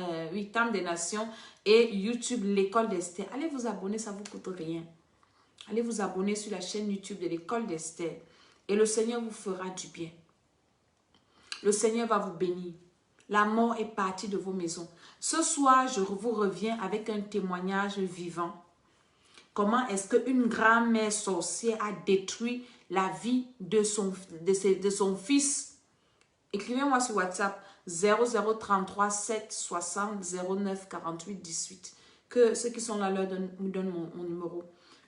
des Nations et YouTube, l'École d'Esther. Allez vous abonner, ça ne vous coûte rien. Allez vous abonner sur la chaîne YouTube de l'École d'Esther. Et le Seigneur vous fera du bien. Le Seigneur va vous bénir. La mort est partie de vos maisons. Ce soir, je vous reviens avec un témoignage vivant. Comment est-ce qu'une grand-mère sorcière a détruit la vie de son fils? Écrivez-moi sur WhatsApp 0033 7 60 09 48 18. Que ceux qui sont là me donnent mon numéro.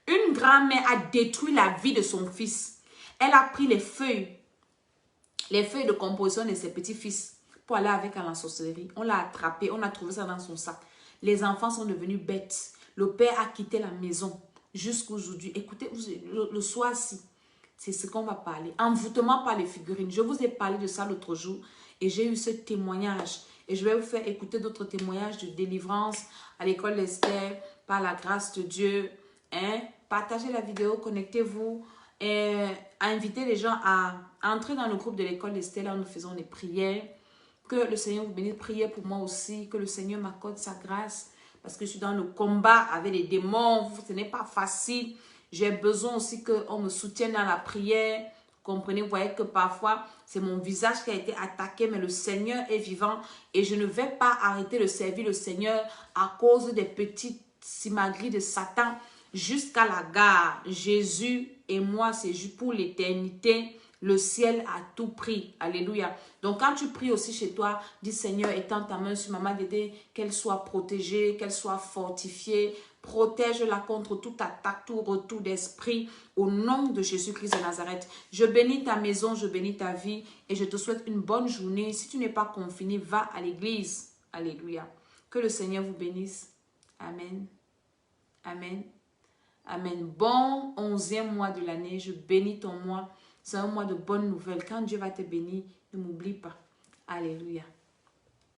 Une grand-mère a détruit la vie de son fils. Elle a pris les feuilles de composition de ses petits-fils pour aller avec à la sorcellerie. On l'a attrapé, on a trouvé ça dans son sac. Les enfants sont devenus bêtes. Le père a quitté la maison jusqu'aujourd'hui. Écoutez, le soir-ci, c'est ce qu'on va parler. Envoûtement par les figurines. Je vous ai parlé de ça l'autre jour et j'ai eu ce témoignage. Et je vais vous faire écouter d'autres témoignages de délivrance à l'école d'Esther par la grâce de Dieu. Hein? Partagez la vidéo, connectez-vous. Et invitez les gens à entrer dans le groupe de l'école d'Esther. Là, nous faisons des prières. Que le Seigneur vous bénisse. Priez pour moi aussi. Que le Seigneur m'accorde sa grâce. Parce que je suis dans le combat avec les démons. Ce n'est pas facile. J'ai besoin aussi qu'on me soutienne dans la prière. Comprenez, vous voyez que parfois, c'est mon visage qui a été attaqué, mais le Seigneur est vivant. Et je ne vais pas arrêter de servir le Seigneur à cause des petites simagrées de Satan jusqu'à la gare. Jésus et moi, c'est pour l'éternité. Le ciel a tout pris. Alléluia. Donc, quand tu pries aussi chez toi, dis Seigneur, étends ta main sur maman Dédé, qu'elle soit protégée, qu'elle soit fortifiée. Protège-la contre toute attaque, tout retour d'esprit au nom de Jésus-Christ de Nazareth. Je bénis ta maison, je bénis ta vie et je te souhaite une bonne journée. Si tu n'es pas confiné, va à l'église. Alléluia. Que le Seigneur vous bénisse. Amen. Amen. Amen. Bon 11e mois de l'année. Je bénis ton mois. C'est un mois de bonnes nouvelles. Quand Dieu va te bénir, ne m'oublie pas. Alléluia.